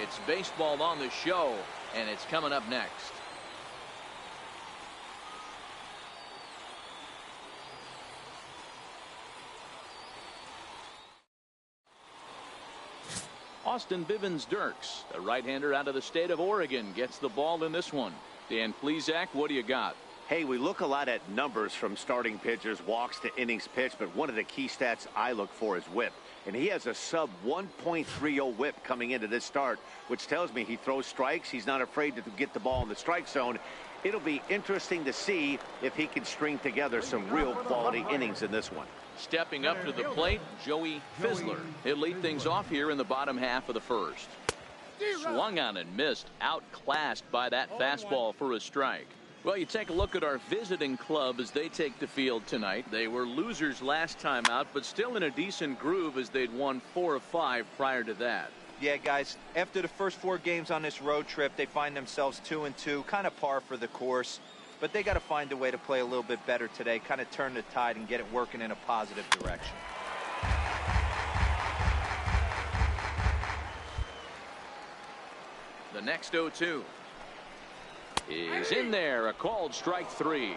It's baseball on the show, and it's coming up next. Austin Bivens-Dirks, the right-hander out of the state of Oregon, gets the ball in this one. Dan Plesac, what do you got? Hey, we look a lot at numbers from starting pitchers, walks to innings pitched, but one of the key stats I look for is whip. And he has a sub 1.30 whip coming into this start, which tells me he throws strikes. He's not afraid to get the ball in the strike zone. It'll be interesting to see if he can string together some real quality innings in this one. Stepping up to the plate, Joey Fizzler. He'll lead things off here in the bottom half of the first. Swung on and missed, outclassed by that fastball for a strike. Well, you take a look at our visiting club as they take the field tonight. They were losers last time out, but still in a decent groove as they'd won 4 of 5 prior to that. Yeah, guys, after the first 4 games on this road trip, they find themselves 2-2, kind of par for the course. But they got to find a way to play a little bit better today, kind of turn the tide and get it working in a positive direction. The next 0-2 is in there, a called strike 3.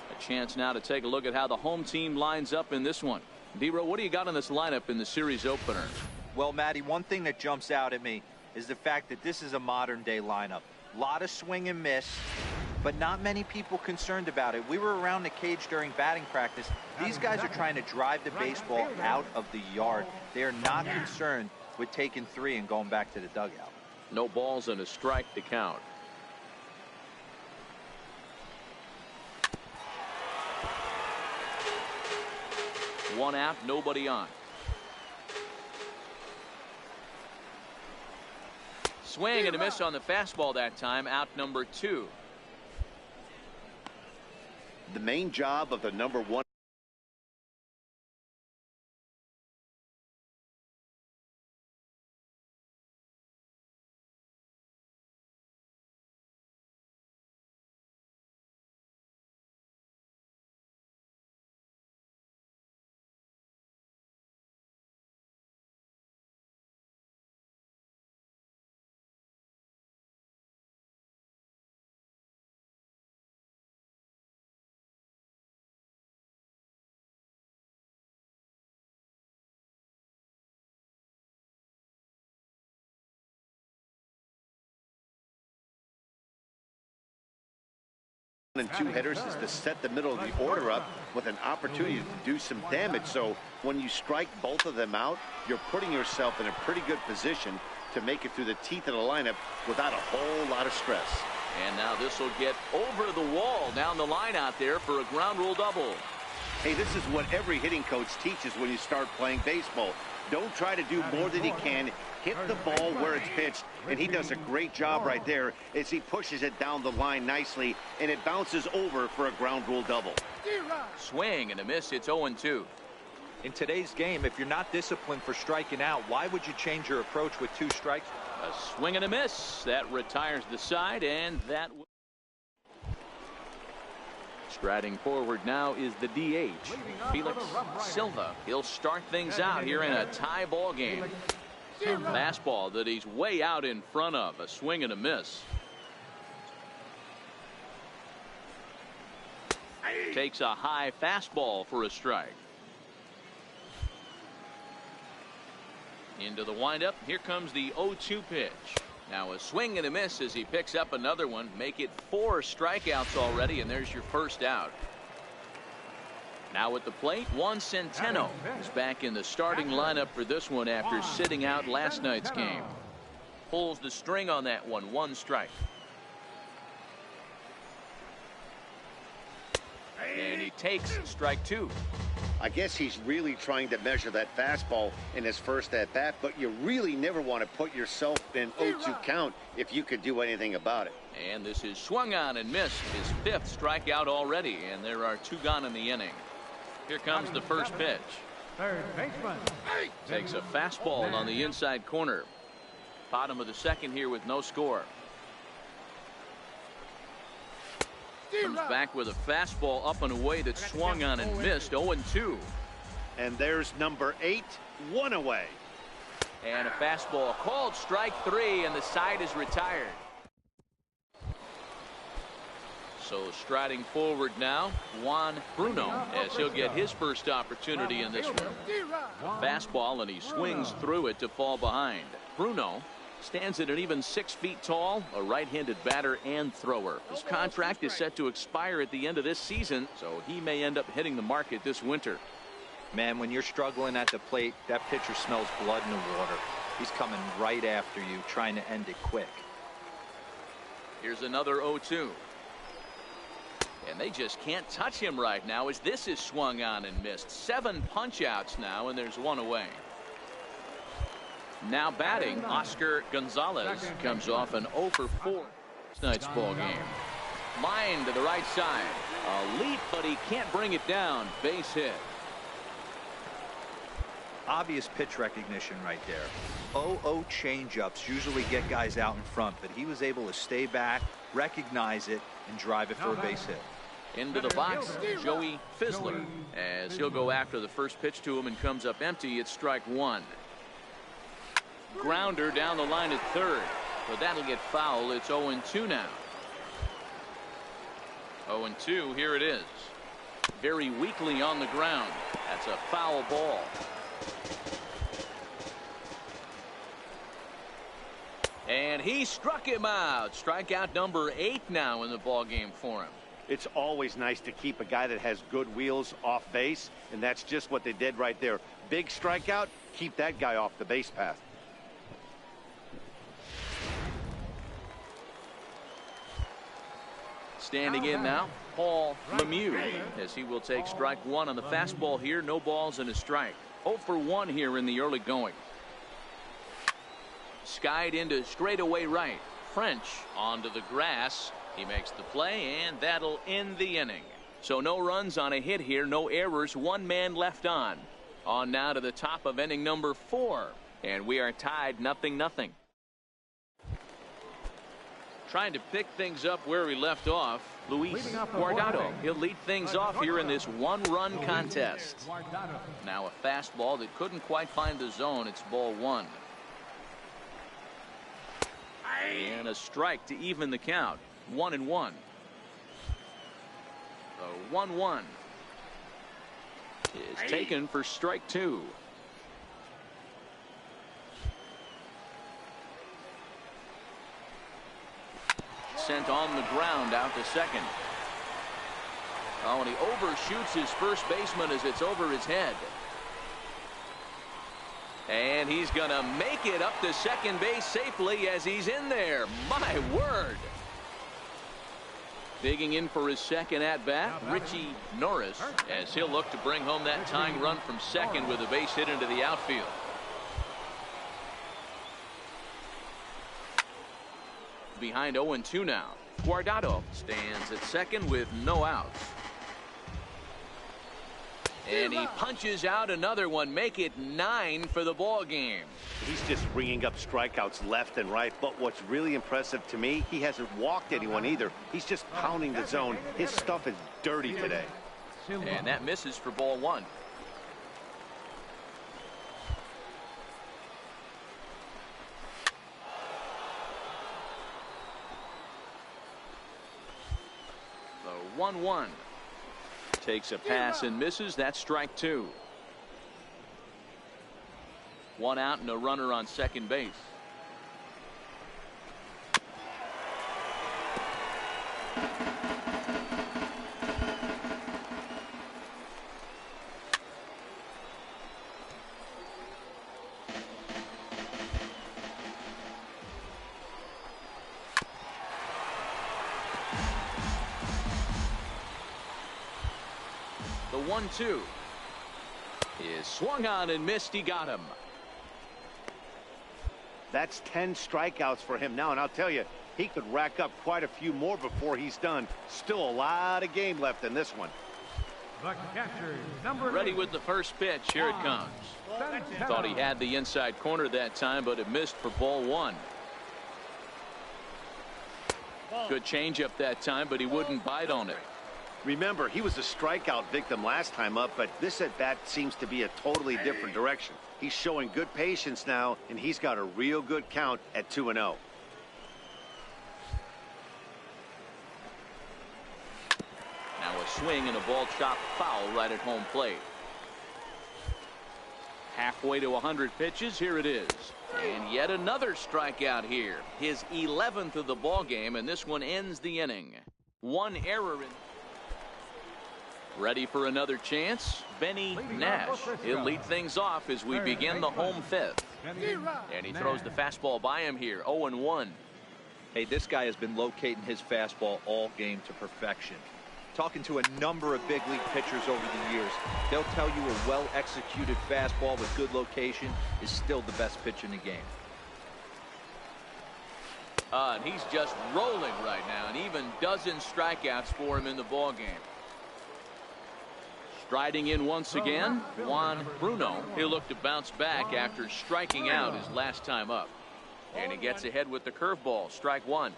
A chance now to take a look at how the home team lines up in this one. D-Row, what do you got on this lineup in the series opener? Well, Matty, one thing that jumps out at me is the fact that this is a modern-day lineup. A lot of swing and miss, but not many people concerned about it. We were around the cage during batting practice. These guys are trying to drive the baseball out of the yard. They are not concerned with taking 3 and going back to the dugout. No balls and a strike to count. One out, nobody on. Swing and a miss on the fastball that time, out number 2. The main job of the number 1. And 2 hitters is to set the middle of the order up with an opportunity to do some damage. So when you strike both of them out, you're putting yourself in a pretty good position to make it through the teeth of the lineup without a whole lot of stress. And now this will get over the wall down the line out there for a ground rule double. Hey, this is what every hitting coach teaches when you start playing baseball. Don't try to do more than you can. Hit the ball where it's pitched, and he does a great job right there as he pushes it down the line nicely, and it bounces over for a ground rule double. Swing and a miss. It's 0-2. In today's game, if you're not disciplined for striking out, why would you change your approach with 2 strikes? A swing and a miss. That retires the side, and that will... Striding forward now is the DH, Felix Silva. He'll start things out here in a tie ball game. Fastball that he's way out in front of. A swing and a miss. Takes a high fastball for a strike. Into the windup. Here comes the 0-2 pitch. Now a swing and a miss as he picks up another one. Make it 4 strikeouts already, and there's your first out. Now at the plate, Juan Centeno is back in the starting lineup for this one after sitting out last night's game. Pulls the string on that one. 1 strike. And he takes strike 2. I guess he's really trying to measure that fastball in his first at-bat, but you really never want to put yourself in 0-2 count if you could do anything about it. And this is swung on and missed. His 5th strikeout already, and there are 2 gone in the inning. Here comes the first pitch. Third baseman. Takes a fastball on the inside corner. Bottom of the second here with no score. Comes back with a fastball up and away that swung on and missed. 0-2. And there's number 8, 1 away. And a fastball called strike 3, and the side is retired. So striding forward now, Juan Bruno, as he'll get his first opportunity in this one. Fastball, and he swings through it to fall behind. Bruno stands at an even 6 feet tall, a right-handed batter and thrower. His contract is set to expire at the end of this season, so he may end up hitting the market this winter. Man, when you're struggling at the plate, that pitcher smells blood in the water. He's coming right after you, trying to end it quick. Here's another 0-2. And they just can't touch him right now as this is swung on and missed. 7 punch-outs now, and there's 1 away. Now batting, Oscar Gonzalez comes off an 0 for 4 tonight's ball game. Line to the right side. A leap, but he can't bring it down. Base hit. Obvious pitch recognition right there. 0-0 changeups usually get guys out in front, but he was able to stay back, recognize it, and drive it for a base hit. Into the box, Joey Fizzler, as he'll go after the first pitch to him and comes up empty. It's strike 1. Grounder down the line at third, but that'll get foul. It's 0-2 now. 0-2, here it is. Very weakly on the ground. That's a foul ball. And he struck him out. Strikeout number 8 now in the ball game for him. It's always nice to keep a guy that has good wheels off base, and that's just what they did right there. Big strikeout, keep that guy off the base path. Standing in now, Paul Lemieux, as he will take strike 1 on the fastball here. No balls and a strike. 0 for 1 here in the early going. Skied into straightaway right. French onto the grass. He makes the play, and that'll end the inning. So no runs on a hit here, no errors, 1 man left on. On now to the top of inning number 4, and we are tied 0-0. Trying to pick things up where he left off, Luis Guardado. He'll lead things off here in this 1-run contest. Now a fastball that couldn't quite find the zone. It's ball 1. And a strike to even the count. 1-1. The 1-1 is taken for strike 2. Sent on the ground out to second. Oh, and he overshoots his first baseman as it's over his head. And he's going to make it up to second base safely as he's in there. My word. Digging in for his second at-bat, Richie Norris, as he'll look to bring home that tying run from second with a base hit into the outfield. Behind 0-2 now. Guardado stands at second with no outs. And he punches out another one. Make it 9 for the ball game. He's just ringing up strikeouts left and right. But what's really impressive to me, he hasn't walked anyone either. He's just pounding the zone. His stuff is dirty today. And that misses for ball 1. The 1-1 takes a pass and misses. That's strike 2. 1 out and a runner on second base. The 1-2 is swung on and missed. He got him. That's 10 strikeouts for him now, and I'll tell you, he could rack up quite a few more before he's done. Still a lot of game left in this one. Ready with the first pitch. Here it comes. Thought he had the inside corner that time, but it missed for ball 1. Good changeup that time, but he wouldn't bite on it. Remember, he was a strikeout victim last time up, but this at bat seems to be a totally different direction. He's showing good patience now, and he's got a real good count at 2-0. Now a swing and a ball chopped foul right at home plate. Halfway to 100 pitches. Here it is. And yet another strikeout here. His 11th of the ball game, and this one ends the inning. One error in. Ready for another chance? Benny Nash. He'll lead things off as we begin the home fifth. And he throws the fastball by him here. 0-1. Hey, this guy has been locating his fastball all game to perfection. Talking to a number of big league pitchers over the years, they'll tell you a well-executed fastball with good location is still the best pitch in the game. And he's just rolling right now, and even dozen strikeouts for him in the ball game. Striding in once again, Juan Bruno. He'll look to bounce back after striking out his last time up. And he gets ahead with the curveball. Strike one.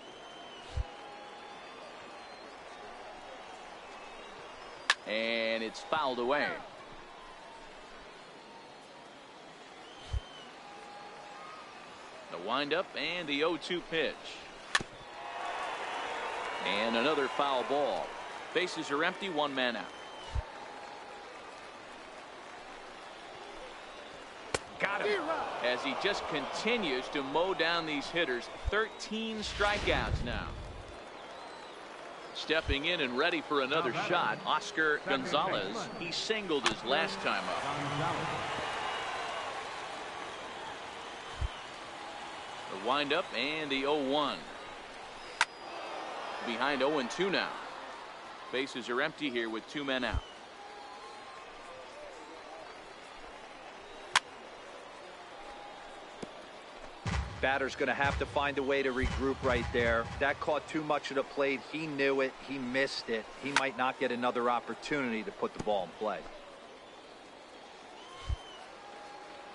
And it's fouled away. The windup and the 0-2 pitch. And another foul ball. Bases are empty, one man out. Got him. As he just continues to mow down these hitters. 13 strikeouts now. Stepping in and ready for another shot, Oscar Gonzalez. He singled his last time up. The windup and the 0-1. Behind 0-2 now. Bases are empty here with two men out. Batter's going to have to find a way to regroup right there. That caught too much of the plate. He knew it. He missed it. He might not get another opportunity to put the ball in play.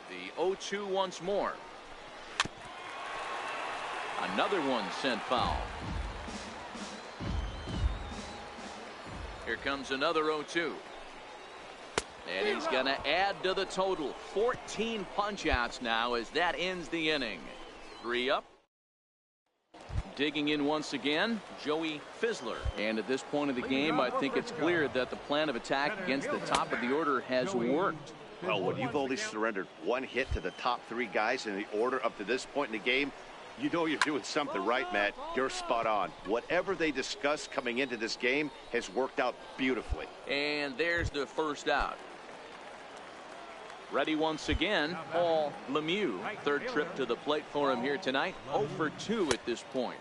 The 0-2 once more. Another one sent foul. Here comes another 0-2. And he's going to add to the total. 14 punch-outs now as that ends the inning. 3 up. Digging in once again, Joey Fizzler. And at this point of the game, I think it's clear that the plan of attack against the top of the order has worked. Well, when you've only surrendered one hit to the top three guys in the order up to this point in the game, you know you're doing something right, Matt. You're spot on. Whatever they discussed coming into this game has worked out beautifully. And there's the first out. Ready once again, Paul Lemieux. Third trip to the plate for him here tonight. 0 for 2 at this point.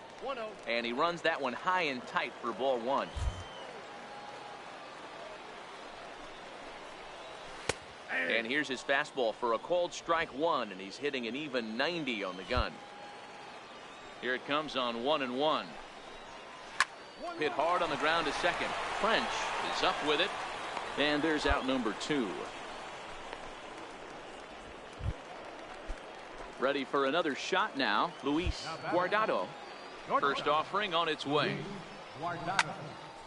And he runs that one high and tight for ball one. And here's his fastball for a called strike one, and he's hitting an even 90 on the gun. Here it comes on 1-1. Hit hard on the ground to second. French is up with it, and there's out number 2. Ready for another shot now, Luis Guardado. First offering on its way.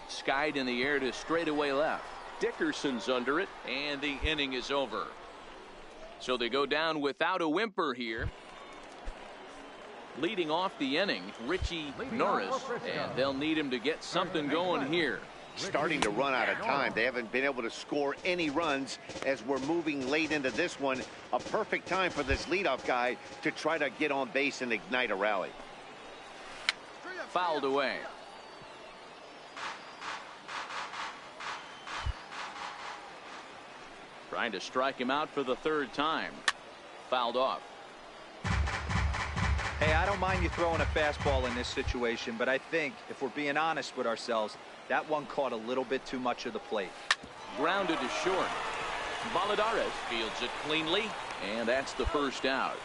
Skied in the air to straightaway left. Dickerson's under it, and the inning is over. So they go down without a whimper here. Leading off the inning, Richie Norris, and they'll need him to get something going here. Starting to run out of time. They haven't been able to score any runs as we're moving late into this one. A perfect time for this leadoff guy to try to get on base and ignite a rally. Fouled away. Trying to strike him out for the third time. Fouled off. Hey, I don't mind you throwing a fastball in this situation, but I think if we're being honest with ourselves, that one caught a little bit too much of the plate. Grounded to short. Valladares fields it cleanly, and that's the first out.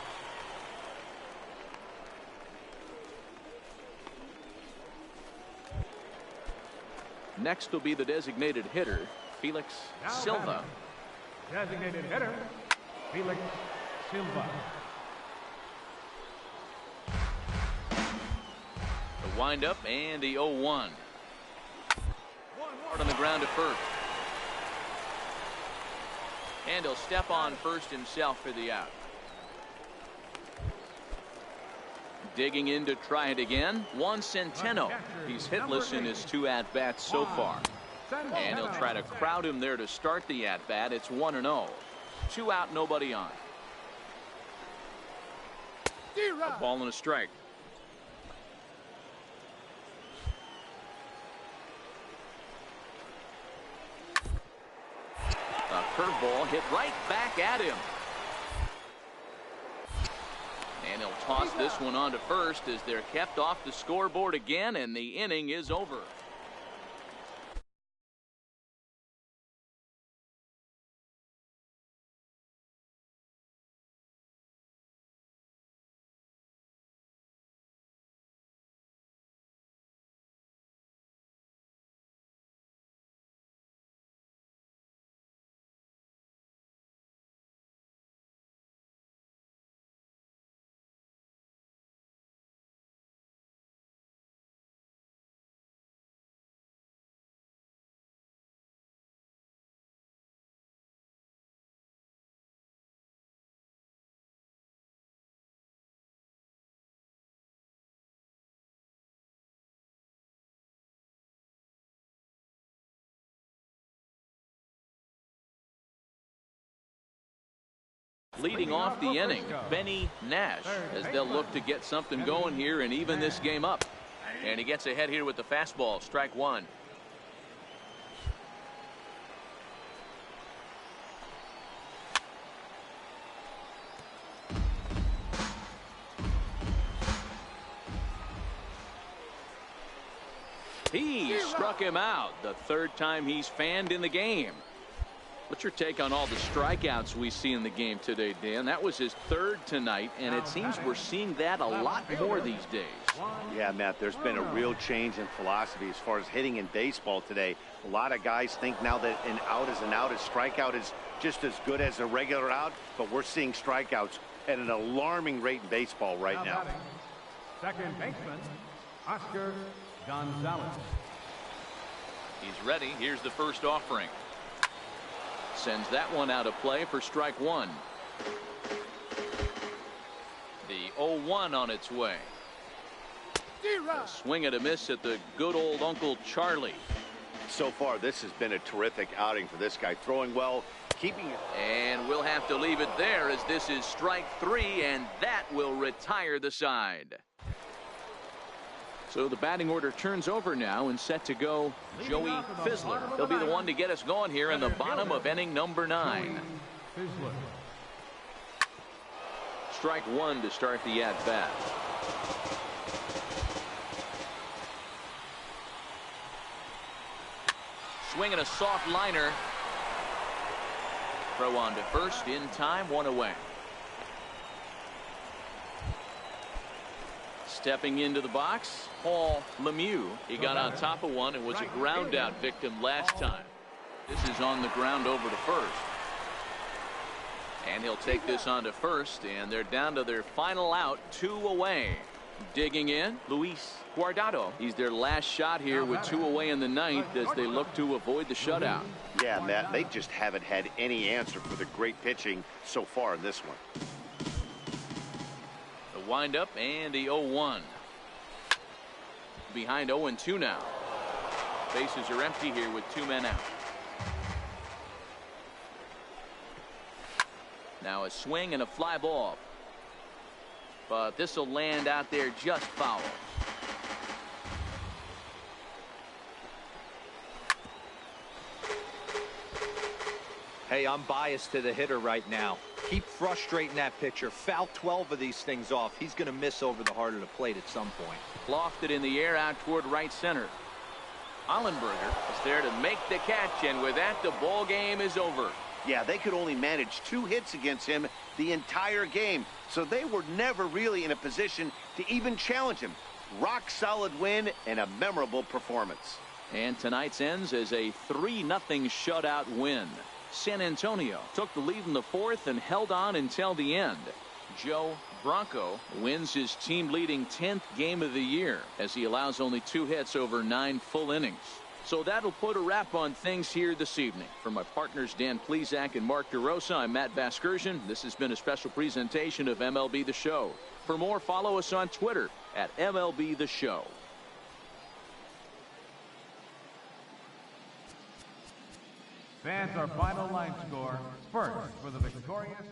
Next will be the designated hitter, Felix Silva. Designated hitter, Felix Silva. The windup and the 0-1. Hard on the ground at first. And he'll step on first himself for the out. Digging in to try it again. Juan Centeno. He's hitless in his 2 at-bats so far. And he'll try to crowd him there to start the at-bat. It's 1-0. 2 out, nobody on. A ball and a strike. A curveball hit right back at him. And he'll toss this one on to first as they're kept off the scoreboard again, and the inning is over. Leading off the inning, Benny Nash, as they'll look to get something going here and even this game up. And he gets ahead here with the fastball, strike 1. He struck him out, the 3rd time he's fanned in the game. What's your take on all the strikeouts we see in the game today, Dan? That was his 3rd tonight, and it seems we're seeing that a lot more these days. Yeah, Matt, there's been a real change in philosophy as far as hitting in baseball today. A lot of guys think now that an out is an out, a strikeout is just as good as a regular out, but we're seeing strikeouts at an alarming rate in baseball right now. Second baseman, Oscar Gonzalez. He's ready. Here's the first offering. Sends that one out of play for strike 1. The 0-1 on its way. A swing and a miss at the good old Uncle Charlie. So far, this has been a terrific outing for this guy. Throwing well, keeping it. And we'll have to leave it there as this is strike 3, and that will retire the side. So the batting order turns over now and set to go Joey Fizzler. He'll be the one to get us going here in the bottom of inning number 9. Strike 1 to start the at-bat. Swinging a soft liner. Throw on to first in time, 1 away. Stepping into the box, Paul Lemieux. He got on top of one and was a ground out victim last time. This is on the ground over to first. And he'll take this on to first, and they're down to their final out, 2 away. Digging in, Luis Guardado. He's their last shot here with 2 away in the 9th as they look to avoid the shutout. Yeah, Matt, they just haven't had any answer for the great pitching so far in this one. Wind up and the 0-1. Behind 0-2 now. Bases are empty here with 2 men out. Now a swing and a fly ball. But this will land out there just foul. Hey, I'm biased to the hitter right now. Keep frustrating that pitcher. Foul 12 of these things off. He's going to miss over the heart of the plate at some point. Lofted in the air out toward right center. Ollenberger is there to make the catch, and with that, the ball game is over. Yeah, they could only manage 2 hits against him the entire game, so they were never really in a position to even challenge him. Rock solid win and a memorable performance. And tonight's ends as a 3-0 shutout win. San Antonio took the lead in the 4th and held on until the end. Joe Bronco wins his team leading 10th game of the year as he allows only 2 hits over 9 full innings. So that'll put a wrap on things here this evening. For my partners Dan Plesac and Mark DeRosa, I'm Matt Vasgersian. This has been a special presentation of MLB The Show. For more, follow us on Twitter at MLB The Show. Fans, our final line score. First for the victorious.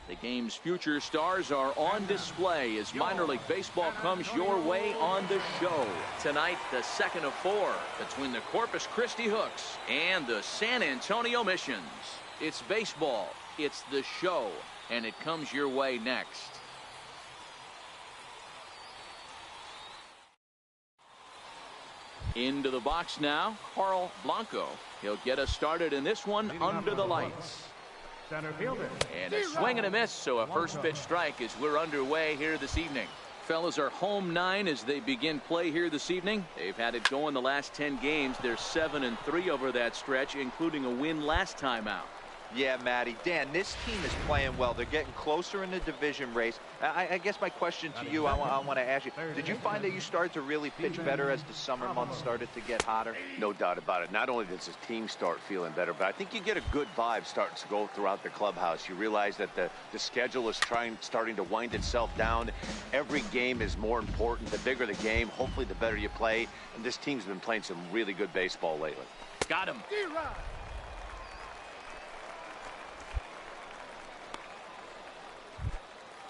The game's future stars are on display as minor league baseball comes your way on the show. Tonight, the second of four between the Corpus Christi Hooks and the San Antonio Missions. It's baseball, it's the show, and it comes your way next. Into the box now, Carl Blanco. He'll get us started in this one under the lights. Center fielder. And a swing and a miss, so a first pitch strike as we're underway here this evening. Fellas are home 9 as they begin play here this evening. They've had it going the last 10 games. They're 7-3 over that stretch, including a win last time out. Yeah, Matty. Dan, this team is playing well. They're getting closer in the division race. I guess my question to you, I want to ask you, did you find that you started to really pitch better as the summer months started to get hotter? No doubt about it. Not only does the team start feeling better, but I think you get a good vibe starting to go throughout the clubhouse. You realize that the schedule is starting to wind itself down. Every game is more important. The bigger the game, hopefully the better you play. And this team's been playing some really good baseball lately. Got him.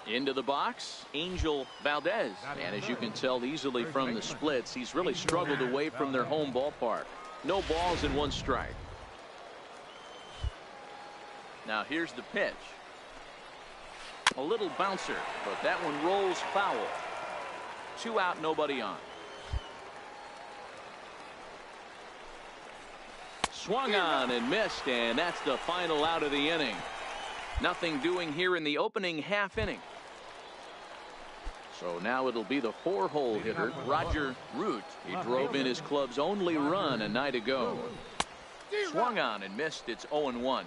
Into the box, Angel Valdez. And as you can tell easily from the splits, he's really struggled away from their home ballpark. No balls and 1 strike. Now here's the pitch. A little bouncer, but that one rolls foul. 2 out, nobody on. Swung on and missed, and that's the final out of the inning. Nothing doing here in the opening half inning. So now it'll be the 4-hole hitter, Roger Root. He drove in his club's only run a night ago. Swung on and missed. It's 0-1.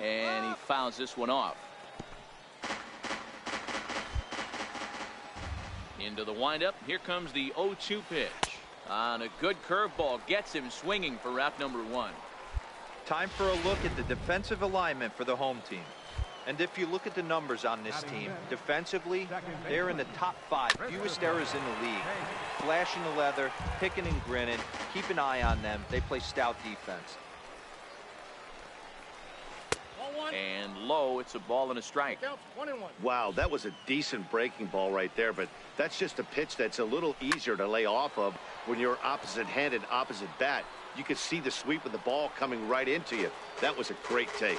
And he fouls this one off. Into the windup. Here comes the 0-2 pitch. On a good curveball, gets him swinging for route number 1. Time for a look at the defensive alignment for the home team. And if you look at the numbers on this team, defensively, they're in the top 5, fewest errors in the league. Flashing the leather, picking and grinning, keep an eye on them. They play stout defense. And low, it's a ball and a strike. Wow, that was a decent breaking ball right there, but that's just a pitch that's a little easier to lay off of when you're opposite-handed, opposite bat. You could see the sweep of the ball coming right into you. That was a great take.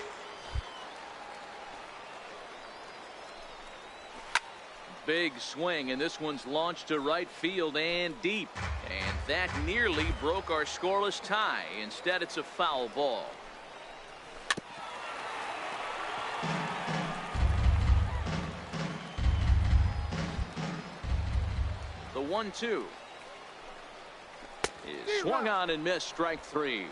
Big swing, and this one's launched to right field and deep. And that nearly broke our scoreless tie. Instead, it's a foul ball. The 1-2 is swung on and missed, strike 3.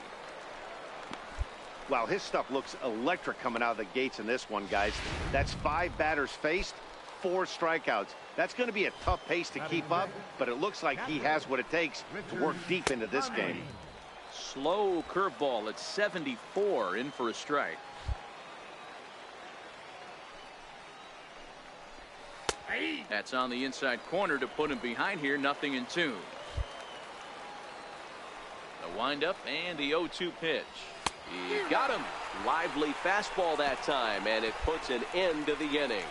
Well, his stuff looks electric coming out of the gates in this one, guys. That's 5 batters faced, 4 strikeouts. That's going to be a tough pace to keep up, but it looks like he has what it takes to work deep into this game. Slow curveball at 74, in for a strike. That's on the inside corner to put him behind here. 0-2. The windup and the 0-2 pitch. He got him. Lively fastball that time, and it puts an end to the inning.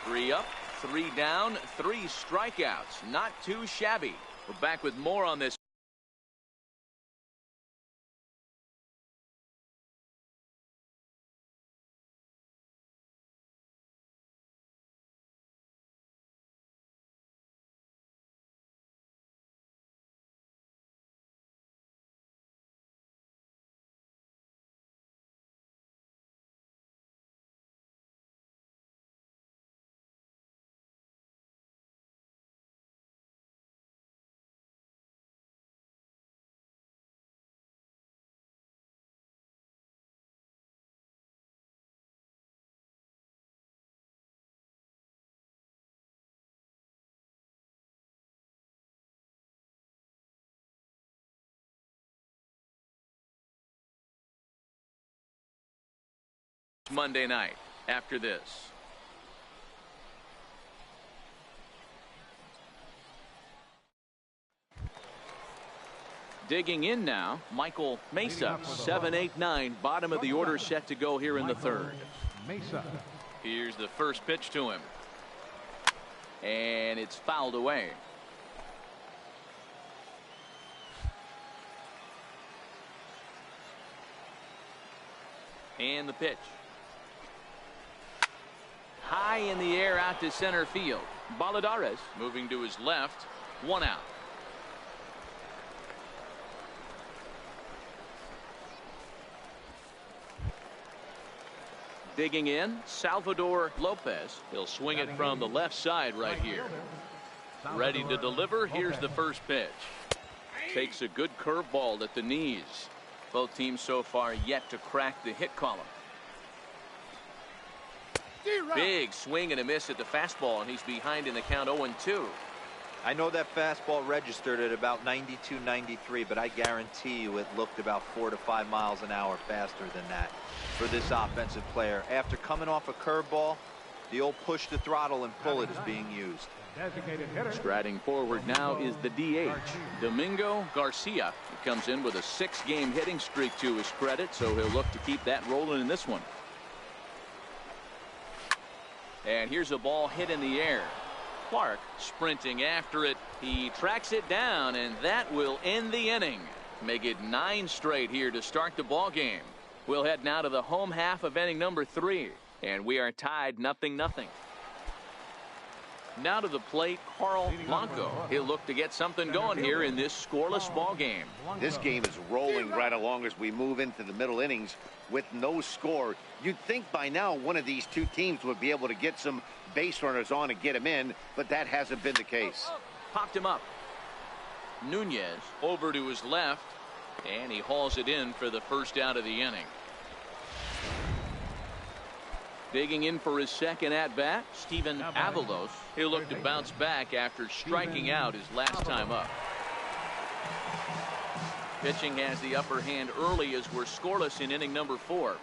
3 up, 3 down, 3 strikeouts. Not too shabby. We're back with more on this. Monday night after this. Digging in now, Michael Mesa. 7, 8, 9. Bottom of the order set to go here in the third. Mesa. Here's the first pitch to him. And it's fouled away. And the pitch. High in the air out to center field. Baladares moving to his left. 1 out. Digging in, Salvador Lopez. He'll swing it from the left side right here. Ready to deliver. Here's the first pitch. Takes a good curveball at the knees. Both teams so far yet to crack the hit column. Big swing and a miss at the fastball, and he's behind in the count 0-2. I know that fastball registered at about 92, 93, but I guarantee you it looked about 4 to 5 miles an hour faster than that for this offensive player. After coming off a curveball, the old push the throttle and pull it is being used. Striding forward now is the DH, Domingo Garcia. He comes in with a 6-game hitting streak to his credit, so he'll look to keep that rolling in this one. And here's a ball hit in the air. Clark sprinting after it. He tracks it down, and that will end the inning. Make it 9 straight here to start the ball game. We'll head now to the home half of inning number 3, and we are tied 0-0. Now to the plate, Carl Blanco. He'll look to get something going here in this scoreless ball game. This game is rolling right along as we move into the middle innings with no score. You'd think by now one of these two teams would be able to get some base runners on and get him in, but that hasn't been the case. Popped him up. Nunez over to his left, and he hauls it in for the first out of the inning. Digging in for his second at-bat, Steven Avalos. He'll look to bounce back after striking out his last time up. Pitching has the upper hand early as we're scoreless in inning number 4.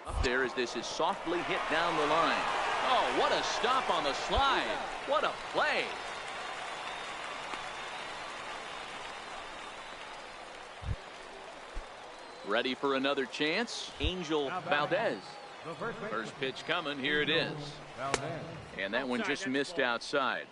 Up there as this is softly hit down the line. Oh, what a stop on the slide. What a play. Ready for another chance, Angel Valdez. First pitch coming, here it is. And that one just missed outside.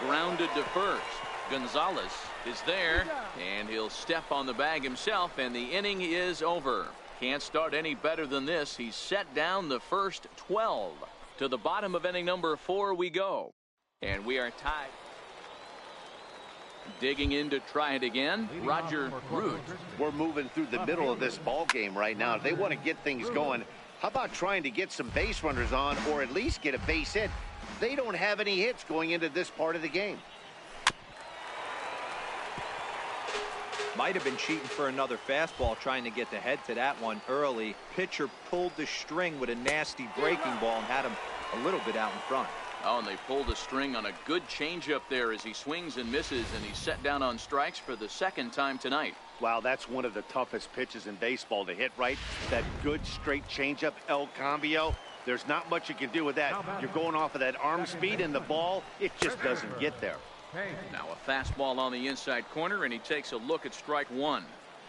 Grounded to first. Gonzalez is there, and he'll step on the bag himself, and the inning is over. Can't start any better than this. He's set down the first 12. To the bottom of inning number 4 we go. And we are tied. Digging in to try it again, Roger Root. We're moving through the middle of this ball game right now. They want to get things going. How about trying to get some base runners on, or at least get a base hit? They don't have any hits going into this part of the game. Might have been cheating for another fastball, trying to get the head to that one early. Pitcher pulled the string with a nasty breaking ball and had him a little bit out in front. Oh, and they pulled a string on a good changeup there as he swings and misses, and he's set down on strikes for the second time tonight. Wow, that's one of the toughest pitches in baseball to hit right. That good straight changeup, El Cambio. There's not much you can do with that. You're going off of that arm speed, and the ball, it just doesn't get there. Now a fastball on the inside corner, and he takes a look at strike one.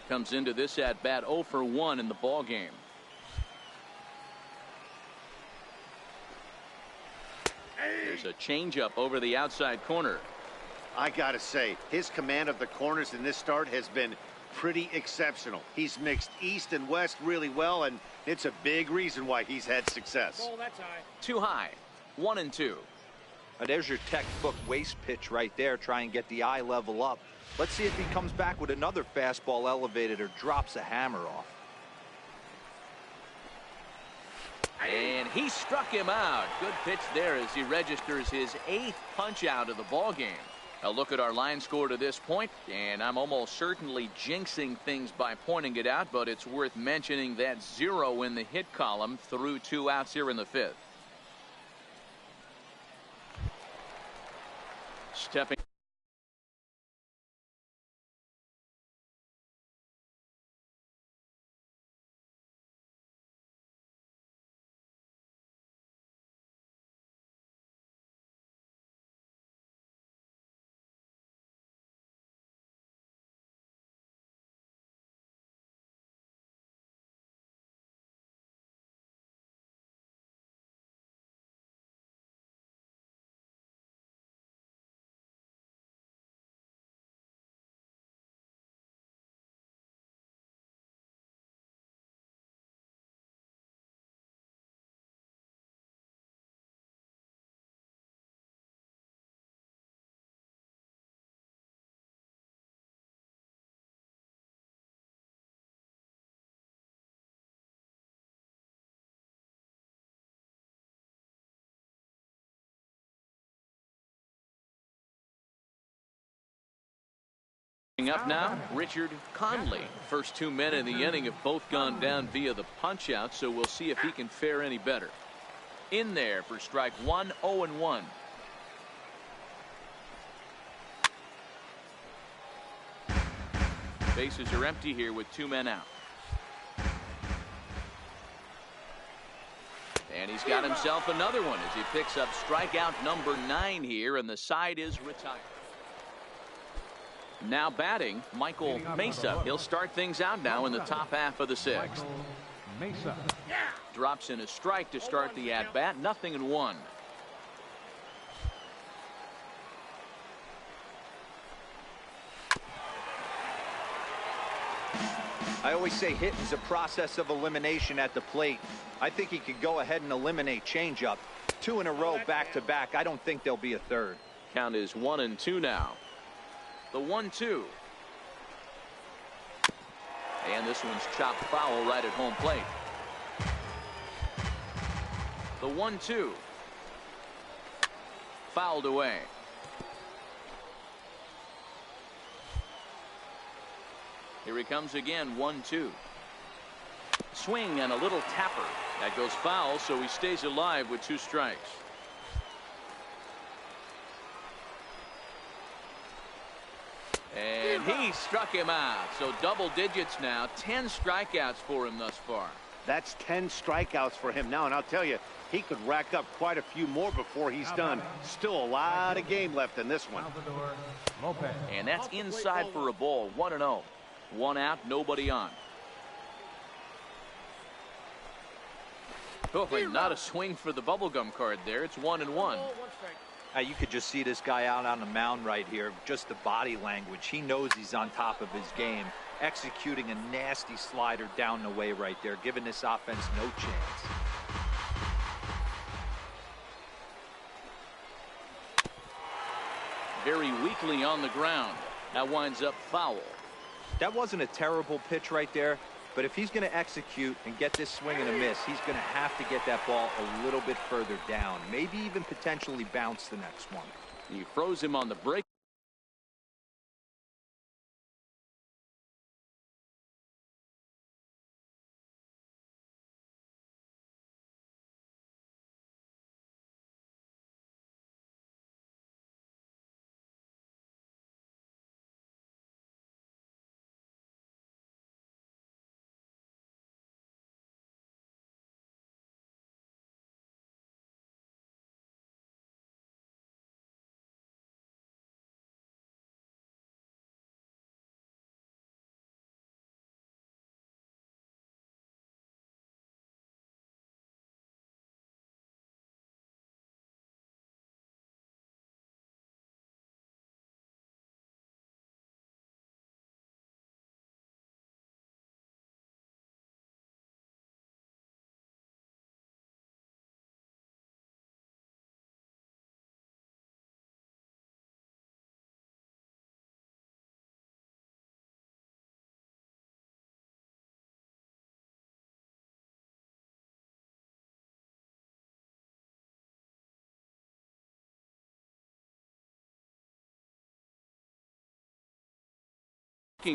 Comes into this at bat 0 for 1 in the ball game. There's a changeup over the outside corner. I gotta say, his command of the corners in this start has been pretty exceptional. He's mixed east and west really well, and it's a big reason why he's had success. Oh, that's high. Too high. 1-2. There's your textbook waste pitch right there. Try and get the eye level up. Let's see if he comes back with another fastball elevated or drops a hammer off. And he struck him out. Good pitch there as he registers his 8th punch out of the ball game. A look at our line score to this point, and I'm almost certainly jinxing things by pointing it out, but it's worth mentioning that 0 in the hit column through 2 outs here in the 5th. Stepping up now, Richard Conley. First 2 men in the inning have both gone down via the punch out, so we'll see if he can fare any better. In there for strike 1, 0-1. Bases are empty here with 2 men out. And he's got himself another one as he picks up strikeout number 9 here, and the side is retired. Now batting, Michael Mesa. He'll start things out now in the top half of the 6th. Mesa. Drops in a strike to start the at-bat. 0-1. I always say hitting is a process of elimination at the plate. I think he could go ahead and eliminate changeup. 2 in a row back-to-back. I don't think there'll be a third. Count is 1-2 now. The 1-2. And this one's chopped foul right at home plate. The 1-2. Fouled away. Here he comes again, 1-2. Swing and a little tapper. That goes foul, so he stays alive with 2 strikes. And he struck him out. So double digits now. 10 strikeouts for him thus far. That's 10 strikeouts for him now, and I'll tell you, he could rack up quite a few more before he's done. Still a lot of game left in this one. And that's inside for a ball. 1-0. 1 out, nobody on. Oh, and not a swing for the bubblegum card there. It's 1-1. You could just see this guy out on the mound right here. Just the body language. He knows he's on top of his game. Executing a nasty slider down the way right there, giving this offense no chance. Very weakly on the ground. That winds up foul. That wasn't a terrible pitch right there. But if he's going to execute and get this swing and a miss, he's going to have to get that ball a little bit further down, maybe even potentially bounce the next one. He froze him on the break.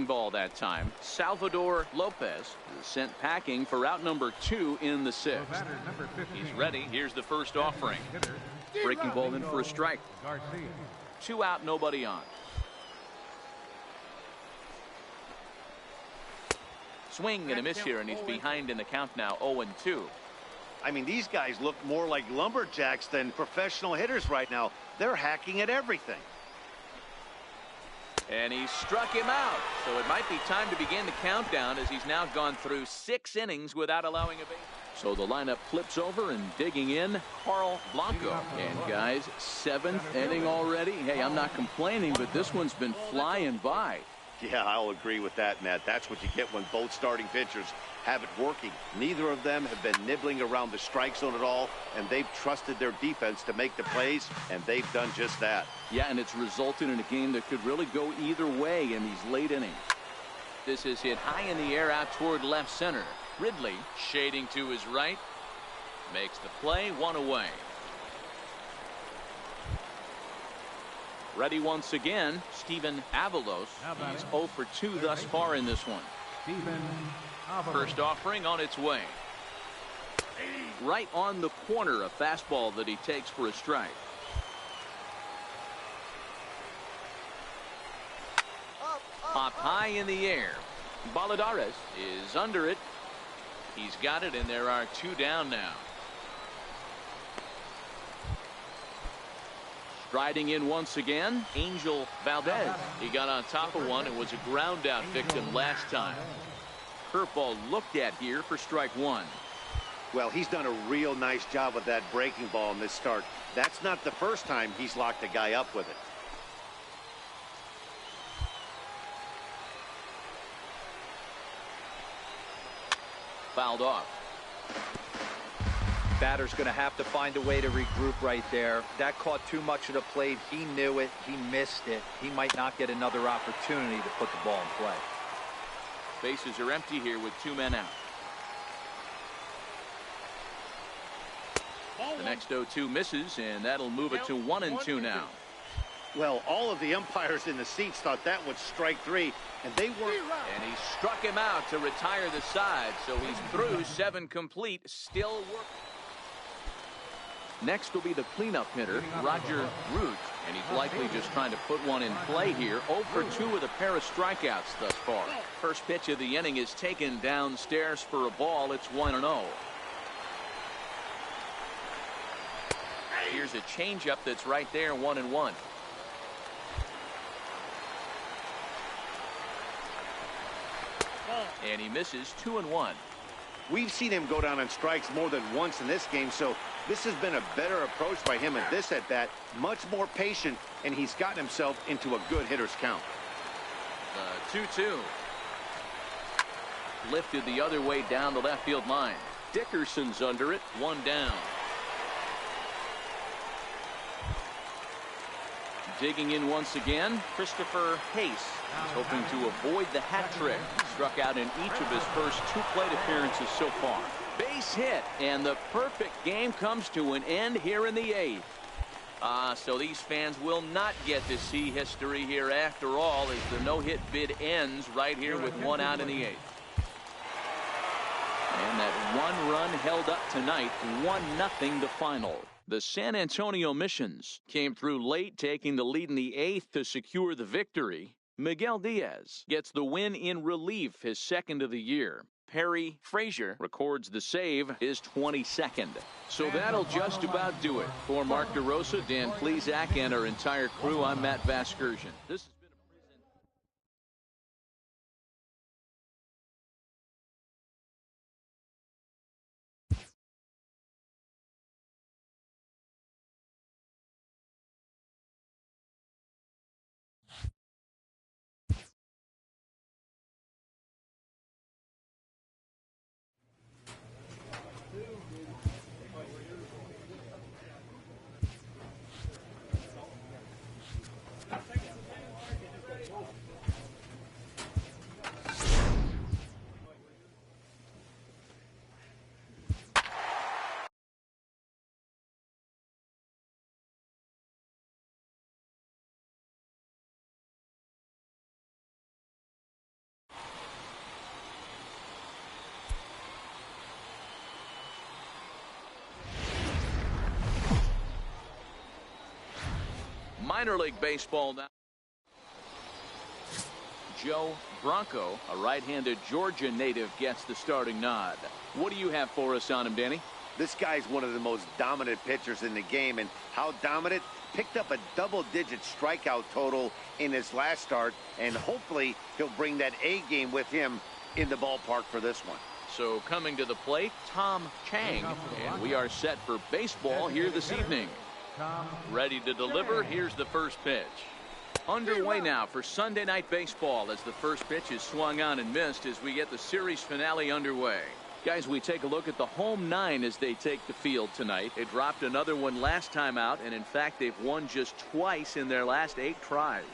Ball that time. Salvador Lopez is sent packing for out number 2 in the 6th. He's ready. Here's the first offering. Breaking ball in for a strike. 2 out, nobody on. Swing and a miss here, and he's behind in the count now, 0-2. I mean, these guys look more like lumberjacks than professional hitters right now. They're hacking at everything. And he struck him out. So it might be time to begin the countdown, as he's now gone through 6 innings without allowing a base. So the lineup flips over, and digging in, Carl Blanco. And guys, 7th inning already. Hey, I'm not complaining, but this one's been flying by. Yeah, I'll agree with that, Matt. That's what you get when both starting pitchers have it working. Neither of them have been nibbling around the strike zone at all, and they've trusted their defense to make the plays, and they've done just that. Yeah, and it's resulted in a game that could really go either way in these late innings. This is hit high in the air out toward left center. Ridley shading to his right. Makes the play, 1 away. Ready once again, Steven Avalos. He's 0 for 2 thus far in this one. First offering on its way. Right on the corner, a fastball that he takes for a strike. Popped high in the air. Baladares is under it. He's got it, and there are 2 down now. Striding in once again, Angel Valdez. He got on top of one and was a ground out victim last time. Curveball looked at here for strike 1. Well, he's done a real nice job with that breaking ball in this start. That's not the first time he's locked a guy up with it. Fouled off. Batter's going to have to find a way to regroup right there. That caught too much of the plate. He knew it. He missed it. He might not get another opportunity to put the ball in play. Bases are empty here with 2 men out. The next 0-2 misses, and that'll move it to 1-2 now. Well, all of the umpires in the seats thought that was strike 3, and they were. And he struck him out to retire the side, so he's through 7 complete, still working. Next will be the cleanup hitter, Roger Root, and he's likely just trying to put one in play here. 0 for 2 with a pair of strikeouts thus far. First pitch of the inning is taken downstairs for a ball. It's 1-0. Here's a changeup that's right there, 1-1. And he misses, 2-1. We've seen him go down on strikes more than once in this game, so this has been a better approach by him in this at-bat. Much more patient, and he's gotten himself into a good hitter's count. 2-2. Lifted the other way down the left field line. Dickerson's under it, 1 down. Digging in once again, Christopher Pace. He's hoping to avoid the hat trick. struck out in each of his first 2 plate appearances so far. Base hit, and the perfect game comes to an end here in the 8th. So these fans will not get to see history here after all, as the no-hit bid ends right here with 1 out in the 8th. And that 1 run held up tonight, 1-0 the final. The San Antonio Missions came through late, taking the lead in the 8th to secure the victory. Miguel Diaz gets the win in relief, his 2nd of the year. Perry Frazier records the save, his 22nd. So that'll just about do it. For Mark DeRosa, Dan Plesac, and our entire crew, I'm Matt Vasgersian. This has been minor league baseball now. Joe Bronco, a right-handed Georgia native, gets the starting nod. What do you have for us on him, Danny? This guy's one of the most dominant pitchers in the game, and how dominant? Picked up a double-digit strikeout total in his last start, and hopefully he'll bring that A game with him in the ballpark for this one. So coming to the plate, Tom Chang, and we are set for baseball here this evening. Ready to deliver, here's the first pitch. Underway now for Sunday Night Baseball as the first pitch is swung on and missed as we get the series finale underway. Guys, we take a look at the home 9 as they take the field tonight. They dropped another one last time out, and in fact they've won just twice in their last 8 tries.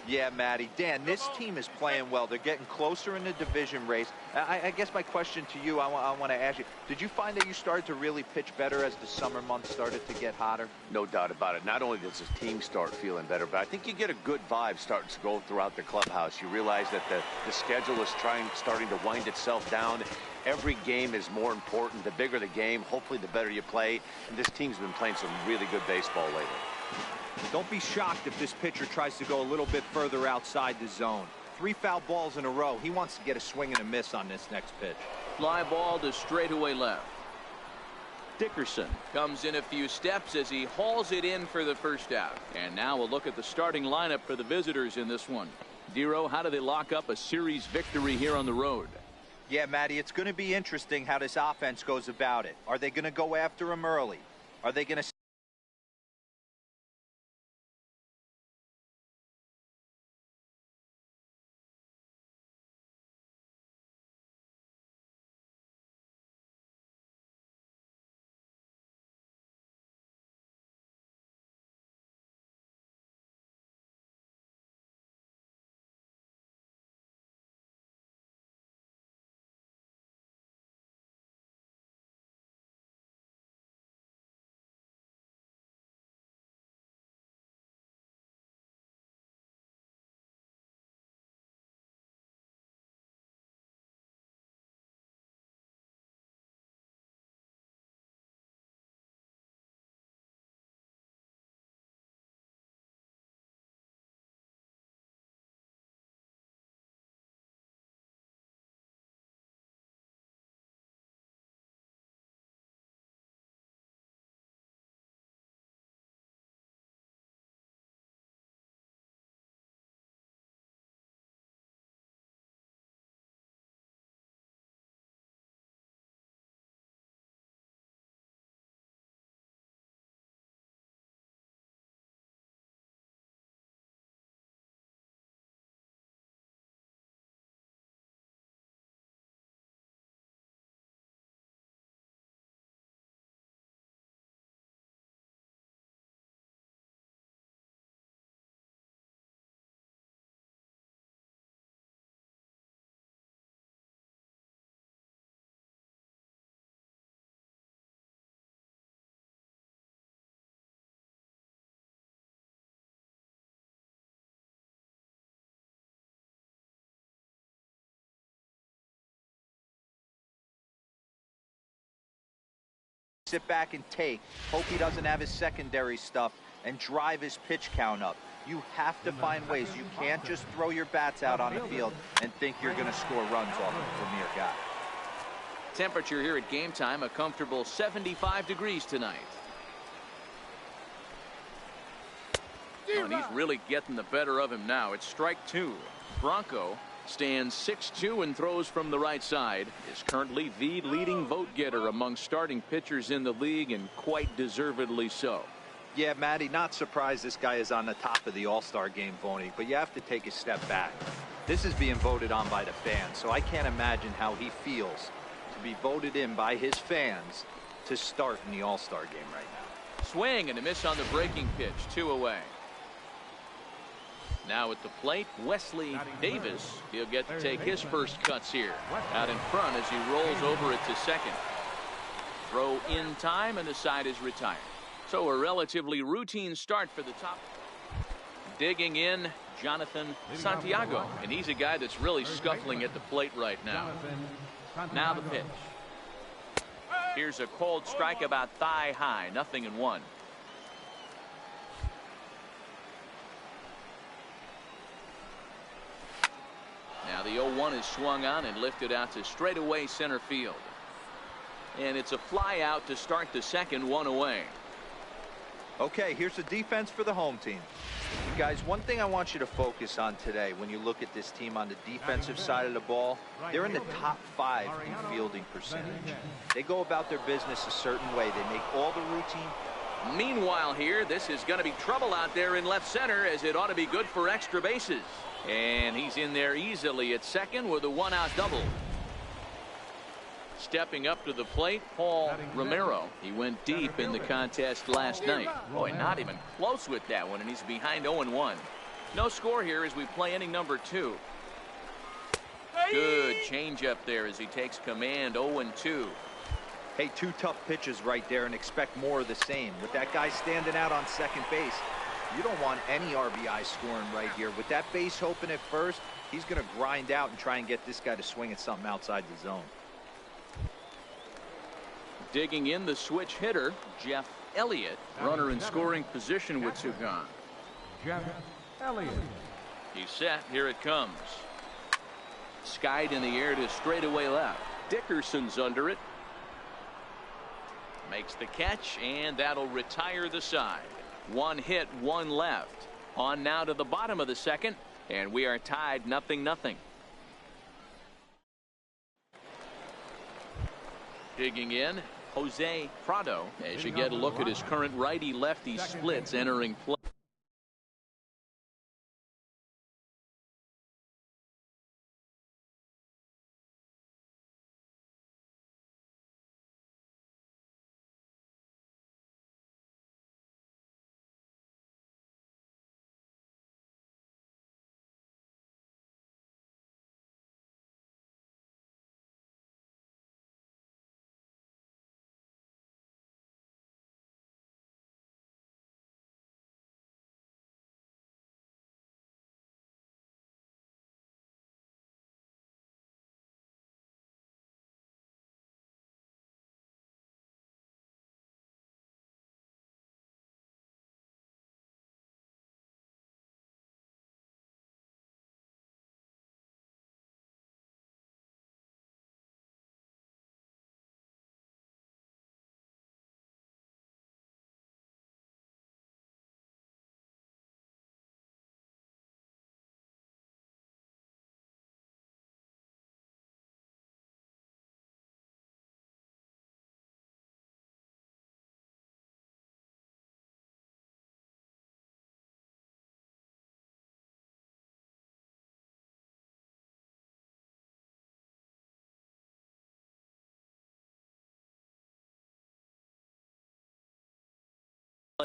Yeah, Matty. Dan, this team is playing well. They're getting closer in the division race. I guess my question to you, I want to ask you, did you find that you started to really pitch better as the summer months started to get hotter? No doubt about it. Not only does the team start feeling better, but I think you get a good vibe starting to go throughout the clubhouse. You realize that the schedule is starting to wind itself down. Every game is more important. The bigger the game, hopefully the better you play. And this team's been playing some really good baseball lately. Don't be shocked if this pitcher tries to go a little bit further outside the zone. 3 foul balls in a row. He wants to get a swing and a miss on this next pitch. Fly ball to straightaway left. Dickerson comes in a few steps as he hauls it in for the first out. And now we'll look at the starting lineup for the visitors in this one. Dero, how do they lock up a series victory here on the road? Yeah, Matty, it's going to be interesting how this offense goes about it. Are they going to go after him early? Are they going to sit back and take, hope he doesn't have his secondary stuff, and drive his pitch count up. You have to find ways. You can't just throw your bats out on the field and think you're going to score runs off a premier guy. Temperature here at game time, a comfortable 75 degrees tonight. Oh, and he's really getting the better of him now. It's strike two. Bronco stands 6-2 and throws from the right side. Is currently the leading vote getter among starting pitchers in the league, and quite deservedly so. Yeah, Matty, not surprised this guy is on the top of the All-Star game voting, but you have to take a step back. This is being voted on by the fans, so I can't imagine how he feels to be voted in by his fans to start in the All-Star game right now. Swing and a miss on the breaking pitch. 2 away. Now at the plate, Wesley Davis. He'll get to take his first cuts here. Out in front as he rolls over it to second. Throw in time, and the side is retired. So a relatively routine start for the top. Digging in, Jonathan Santiago. And he's a guy that's really scuffling at the plate right now. Now the pitch. Here's a cold strike about thigh high. 0-1. Now the 0-1 is swung on and lifted out to straightaway center field. And it's a fly out to start the second. 1 away. Okay, here's the defense for the home team. You guys, one thing I want you to focus on today when you look at this team on the defensive side of the ball, they're in the top 5 in fielding percentage. They go about their business a certain way. They make all the routine. Meanwhile here, this is going to be trouble out there in left center, as it ought to be good for extra bases. And he's in there easily at second with a 1-out double. Stepping up to the plate, Paul Romero. He went deep in the contest last night. Boy, not even close with that one, and he's behind 0-1. No score here as we play inning number 2. Good changeup there as he takes command. 0-2. Hey, 2 tough pitches right there, and expect more of the same. With that guy standing out on second base, you don't want any RBI scoring right here. With that base open at first, he's going to grind out and try and get this guy to swing at something outside the zone. Digging in, the switch hitter, Jeff Elliott. Runner in scoring position with 2 gone. Jeff Elliott. He's set. Here it comes. Skied in the air to straightaway left. Dickerson's under it. Makes the catch, and that'll retire the side. 1 hit, 1 left. On now to the bottom of the second, and we are tied 0-0. Digging in, Jose Prado, as you get a look at his current righty-lefty splits entering play.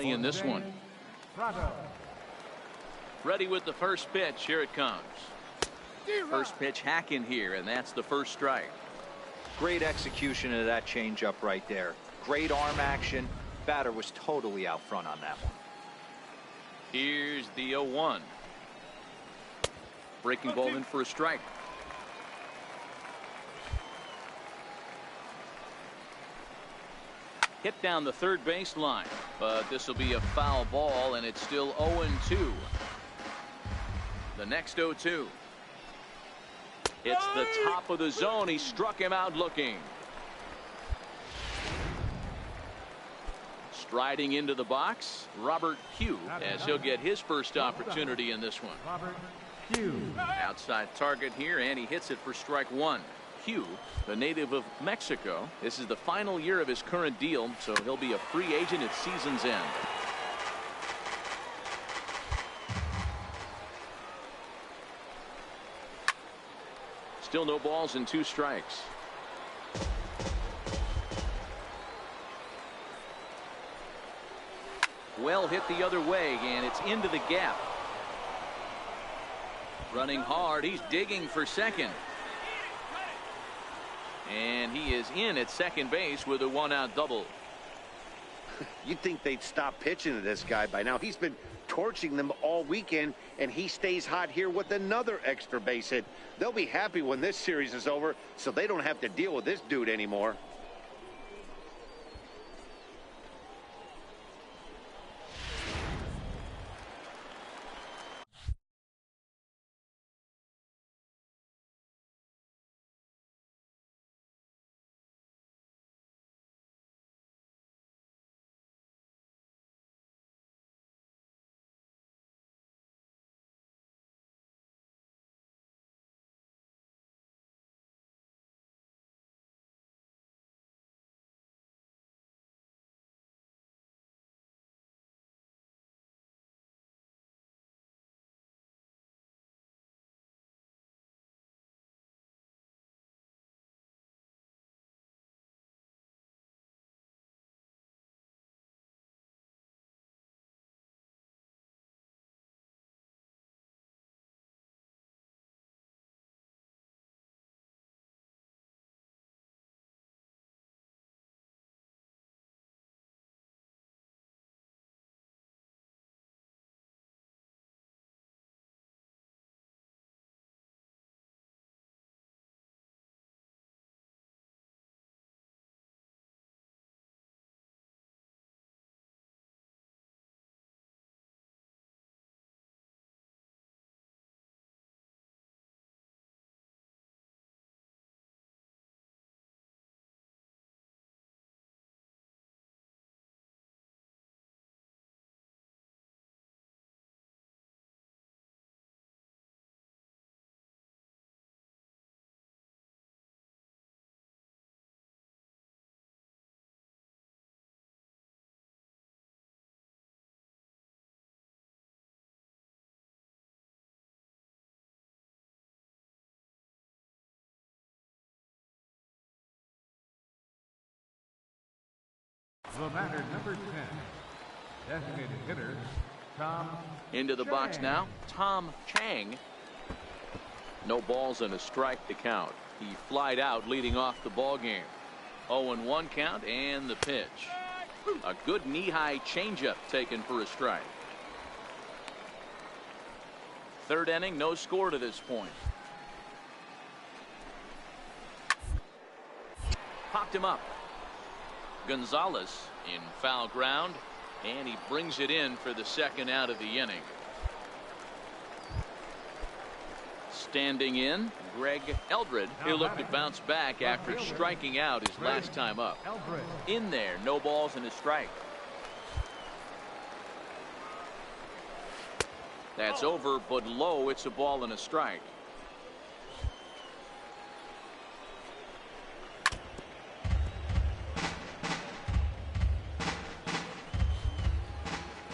In this one. Ready with the first pitch. Here it comes. First pitch hacking here, and that's the first strike. Great execution of that changeup right there. Great arm action. Batter was totally out front on that one. Here's the 0-1. Breaking ball in for a strike. hit down the third baseline, but this will be a foul ball, and it's still 0-2. The next 0-2. It's the top of the zone. He struck him out looking. Striding into the box, Robert Pugh, as he'll get his first opportunity in this one. Robert Pugh. Outside target here, and he hits it for strike one. Pugh, the native of Mexico. This is the final year of his current deal, so he'll be a free agent at season's end. Still no balls and 2 strikes. Well hit the other way, and it's into the gap. Running hard, he's digging for second. And he is in at second base with a 1-out double. You'd think they'd stop pitching to this guy by now. He's been torching them all weekend, and he stays hot here with another extra base hit. They'll be happy when this series is over, so they don't have to deal with this dude anymore. The batter, number 10. Designated hitter, Tom Into the box now, Tom Chang. No balls and a strike to count. He flied out leading off the ball game. 0-1 count, and the pitch. A good knee-high changeup taken for a strike. Third inning, no score to this point. Popped him up. Gonzalez in foul ground, and he brings it in for the second out of the inning. Standing in, Greg Eldred. He'll look to bounce back after striking out his last time up. In there, no balls and a strike. That's over, but low. It's a ball and a strike.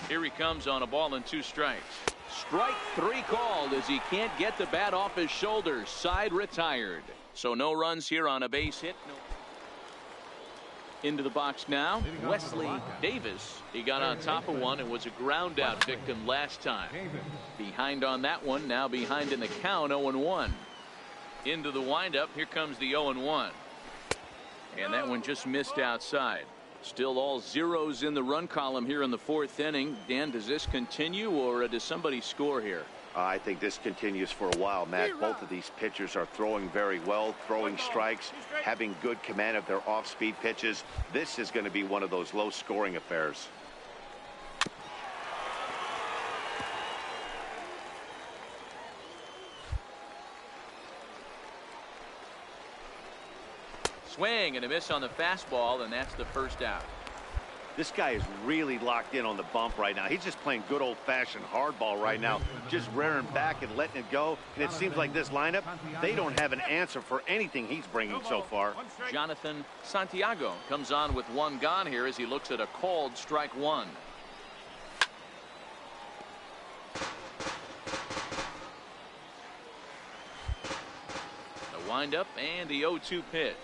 Here he comes on a ball and 2 strikes. Strike 3 called as he can't get the bat off his shoulders. Side retired. So no runs here on a base hit. No. Into the box now, Wesley Davis. He got on top of one and was a ground out victim last time. Behind on that one, now behind in the count, 0-1. Into the windup, here comes the 0-1. And that one just missed outside. Still all zeros in the run column here in the 4th inning. Dan, does this continue, or does somebody score here? I think this continues for a while, Matt. Both of these pitchers are throwing very well, throwing strikes, having good command of their off-speed pitches. This is going to be one of those low-scoring affairs. Swing and a miss on the fastball, and that's the first out. This guy is really locked in on the bump right now. He's just playing good old-fashioned hardball right now, just rearing back and letting it go. And it seems like this lineup, they don't have an answer for anything he's bringing so far. Jonathan Santiago comes on with one gone here as he looks at a called strike one. The windup and the 0-2 pitch.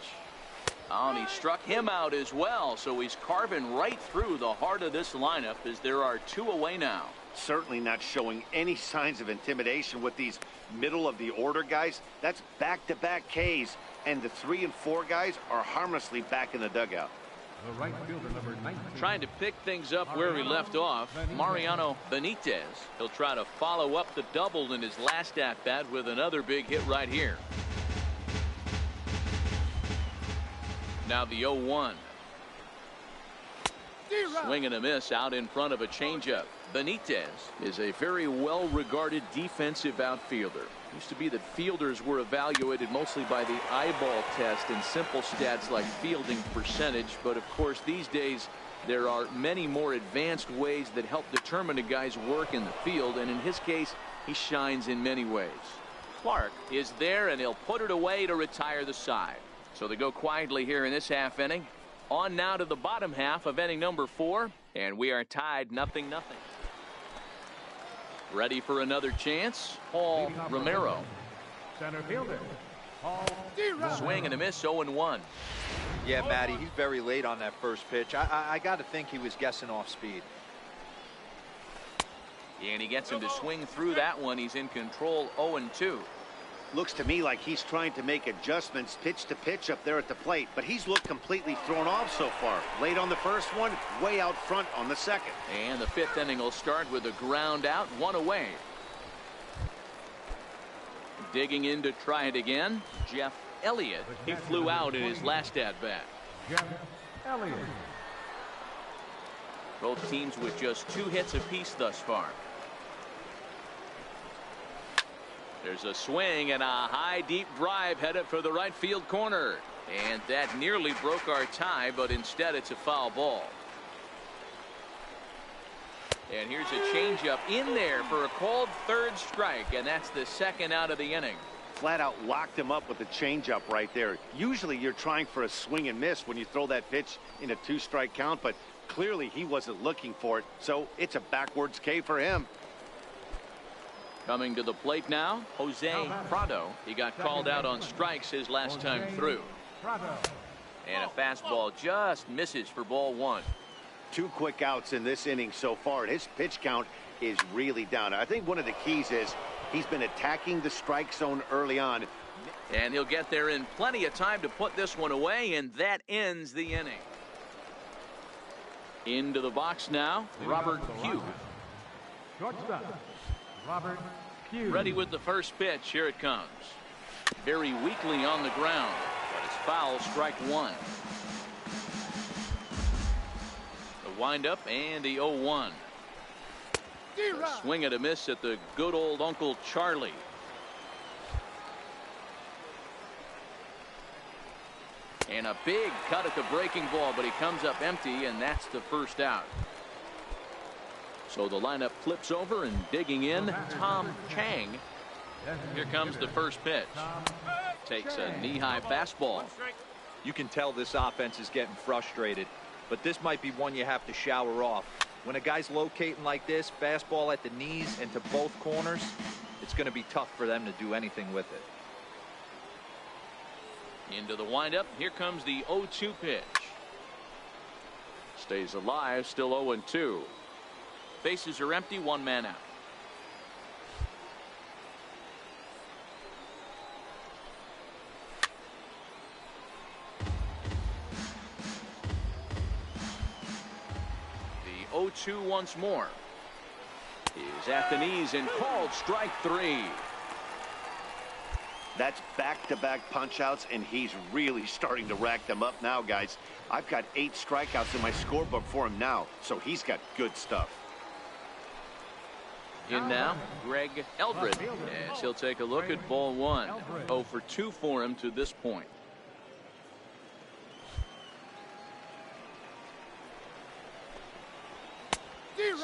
Oh, and he struck him out as well, so he's carving right through the heart of this lineup as there are two away now. Certainly not showing any signs of intimidation with these middle-of-the-order guys. That's back-to-back Ks, and the 3 and 4 guys are harmlessly back in the dugout. The right fielder, number 19. Trying to pick things up where he left off, Mariano Benitez. He'll try to follow up the double in his last at-bat with another big hit right here. Now the 0-1. Swing and a miss out in front of a changeup. Benitez is a very well-regarded defensive outfielder. Used to be that fielders were evaluated mostly by the eyeball test and simple stats like fielding percentage. But of course, these days, there are many more advanced ways that help determine a guy's work in the field. And in his case, he shines in many ways. Clark is there, and he'll put it away to retire the side. So they go quietly here in this half inning. On now to the bottom half of inning number 4, and we are tied 0-0. Ready for another chance, Paul Romero. Center fielder, Paul. Swing and a miss, 0-1. Yeah, Matty, he's very late on that first pitch. I got to think he was guessing off speed. And he gets him to swing through that one. He's in control, 0-2. Looks to me like he's trying to make adjustments pitch to pitch up there at the plate, but he's looked completely thrown off so far. Late on the first one, way out front on the second. And the 5th inning will start with a ground out, 1 away. Digging in to try it again, Jeff Elliott. He flew out in his last at-bat. Jeff Elliott. Both teams with just 2 hits apiece thus far. There's a swing and a high deep drive headed for the right field corner, and that nearly broke our tie, but instead it's a foul ball. And here's a changeup in there for a called 3rd strike, and that's the 2nd out of the inning. Flat out locked him up with the changeup right there. Usually you're trying for a swing and miss when you throw that pitch in a 2-strike count, but clearly he wasn't looking for it, so it's a backwards K for him. Coming to the plate now, Jose Prado. He got called out on strikes his last time through. And a fastball just misses for ball 1. 2 quick outs in this inning so far. His pitch count is really down. I think one of the keys is he's been attacking the strike zone early on. And he'll get there in plenty of time to put this one away, and that ends the inning. Into the box now, Robert Pugh. Shortstop, Robert Pugh. Ready with the first pitch. Here it comes. Very weakly on the ground, but it's foul, strike 1. The windup and the 0-1. Swing and a miss at the good old Uncle Charlie. And a big cut at the breaking ball, but he comes up empty, and that's the first out. So the lineup flips over, and digging in, Tom Chang. Here comes the first pitch. Takes a knee-high fastball. You can tell this offense is getting frustrated, but this might be one you have to shower off. When a guy's locating like this, fastball at the knees and to both corners, it's going to be tough for them to do anything with it. Into the windup. Here comes the 0-2 pitch. Stays alive, still 0-2. Bases are empty, 1 man out. The 0-2 once more. He's at the knees and called strike 3. That's back-to-back punch-outs, and he's really starting to rack them up now, guys. I've got 8 strikeouts in my scorebook for him now, so he's got good stuff. In now, Greg Eldred, as he'll take a look at ball 1. 0 for 2 for him to this point.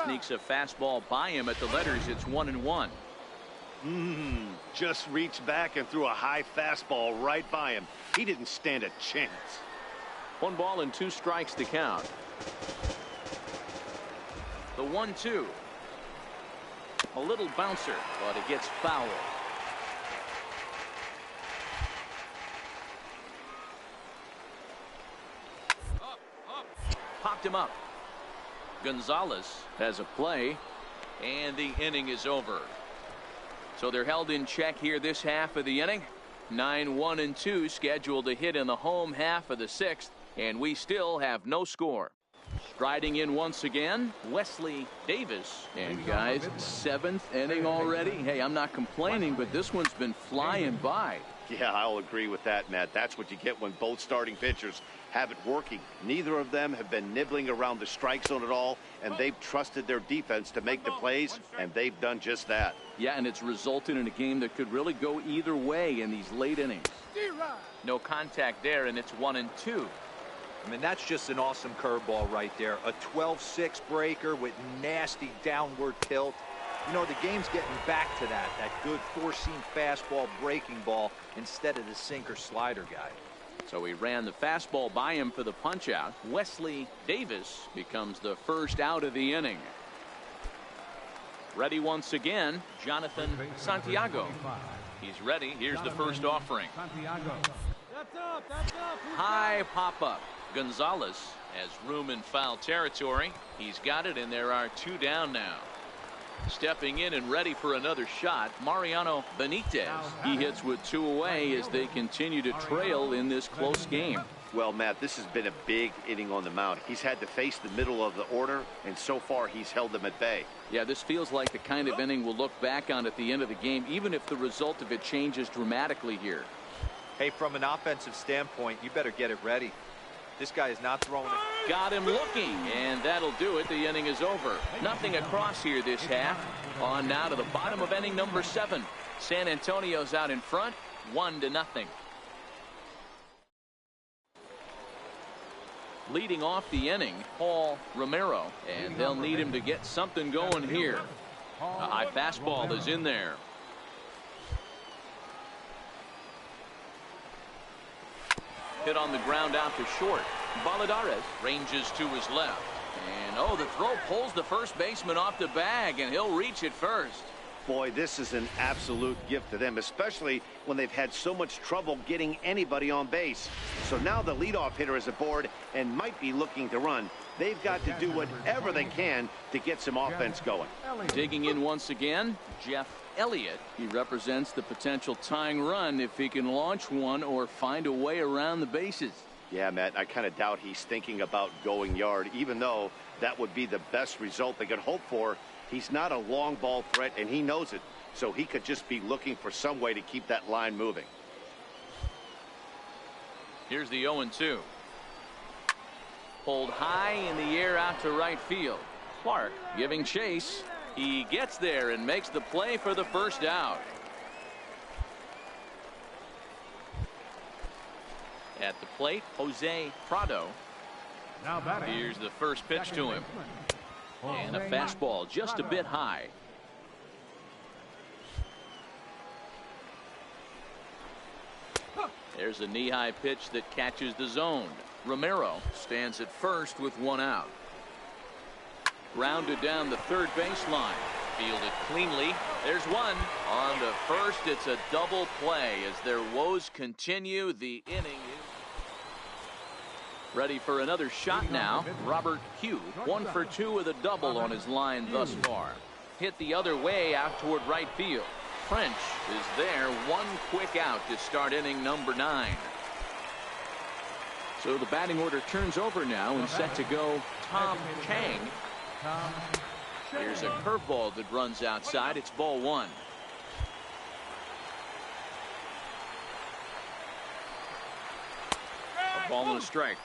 Sneaks a fastball by him at the letters. It's 1-1. Just reached back and threw a high fastball right by him. He didn't stand a chance. 1 ball and 2 strikes to count. The 1-2. A little bouncer, but it gets foul. Popped him up. Gonzalez has a play, and the inning is over. So they're held in check here this half of the inning. 9-1-2 scheduled to hit in the home half of the 6th, and we still have no score. Striding in once again, Wesley Davis. And guys, 7th inning already. Hey, I'm not complaining, but this one's been flying by. Yeah, I'll agree with that, Matt. That's what you get when both starting pitchers have it working. Neither of them have been nibbling around the strike zone at all, and they've trusted their defense to make the plays, and they've done just that. Yeah, and it's resulted in a game that could really go either way in these late innings. No contact there, and it's 1-2. I mean, that's just an awesome curveball right there. A 12-6 breaker with nasty downward tilt. You know, the game's getting back to that good four-seam fastball breaking ball instead of the sinker slider guy. So he ran the fastball by him for the punch out. Wesley Davis becomes the first out of the inning. Ready once again, Jonathan Santiago. He's ready. Here's the first offering. High pop-up. Gonzalez has room in foul territory. He's got it, and there are 2 down now. Stepping in and ready for another shot, Mariano Benitez. He hits with 2 away as they continue to trail in this close game. Well, Matt, this has been a big inning on the mound. He's had to face the middle of the order, and so far he's held them at bay. Yeah, this feels like the kind of inning we'll look back on at the end of the game, even if the result of it changes dramatically here. Hey, from an offensive standpoint, you better get it ready. This guy is not throwing it. Got him looking, and that'll do it. The inning is over. Nothing across here this half. On now to the bottom of inning number 7. San Antonio's out in front, 1-0. Leading off the inning, Paul Romero, and they'll need him to get something going here. A high fastball is in there. Hit on the ground out to short. Valladares ranges to his left. And oh, the throw pulls the first baseman off the bag, and he'll reach it first. Boy, this is an absolute gift to them, especially when they've had so much trouble getting anybody on base. So now the leadoff hitter is aboard and might be looking to run. They've got to do whatever they can to get some offense going. Digging in once again, Jeff Elliott. He represents the potential tying run if he can launch one or find a way around the bases. Yeah, Matt, I kind of doubt he's thinking about going yard, even though that would be the best result they could hope for. He's not a long ball threat, and he knows it, so he could just be looking for some way to keep that line moving. Here's the 0-2. Pulled high in the air out to right field. Clark giving chase. He gets there and makes the play for the first out. At the plate, Jose Prado. Here's the first pitch to him. And a fastball just a bit high. There's a knee-high pitch that catches the zone. Romero stands at first with 1 out. Grounded down the third baseline. Fielded cleanly. There's one. On to first, it's a double play as their woes continue. The inning is ready for another shot now. Robert Hugh, 1 for 2 with a double on his line thus far. Hit the other way out toward right field. French is there. 1 quick out to start inning number 9. So the batting order turns over now and set to go Tom Chang. Here's a curveball that runs outside. It's ball one. A ball and a strike.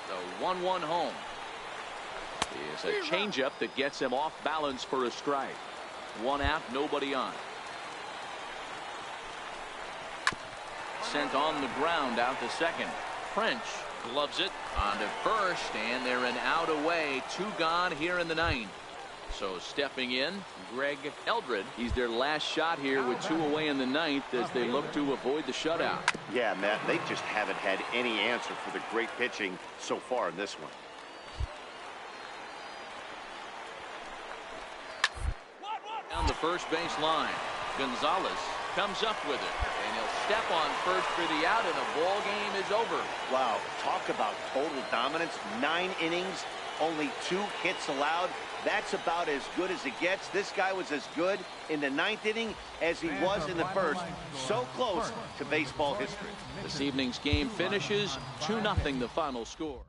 The 1-1 home. Is a changeup that gets him off balance for a strike. One out, nobody on. Sent on the ground out to second. French gloves it onto first, and they're an out away. 2 gone here in the 9th. So stepping in, Greg Eldred. He's their last shot here with 2 away in the 9th as they look to avoid the shutout. Yeah, Matt, they just haven't had any answer for the great pitching so far in this one. Down the first base line. Gonzalez comes up with it, and he'll step on first for the out, and the ball game is over. Wow, talk about total dominance. 9 innings, only 2 hits allowed. That's about as good as it gets. This guy was as good in the 9th inning as he was in the first. So close to baseball history. This evening's game finishes 2-0 the final score.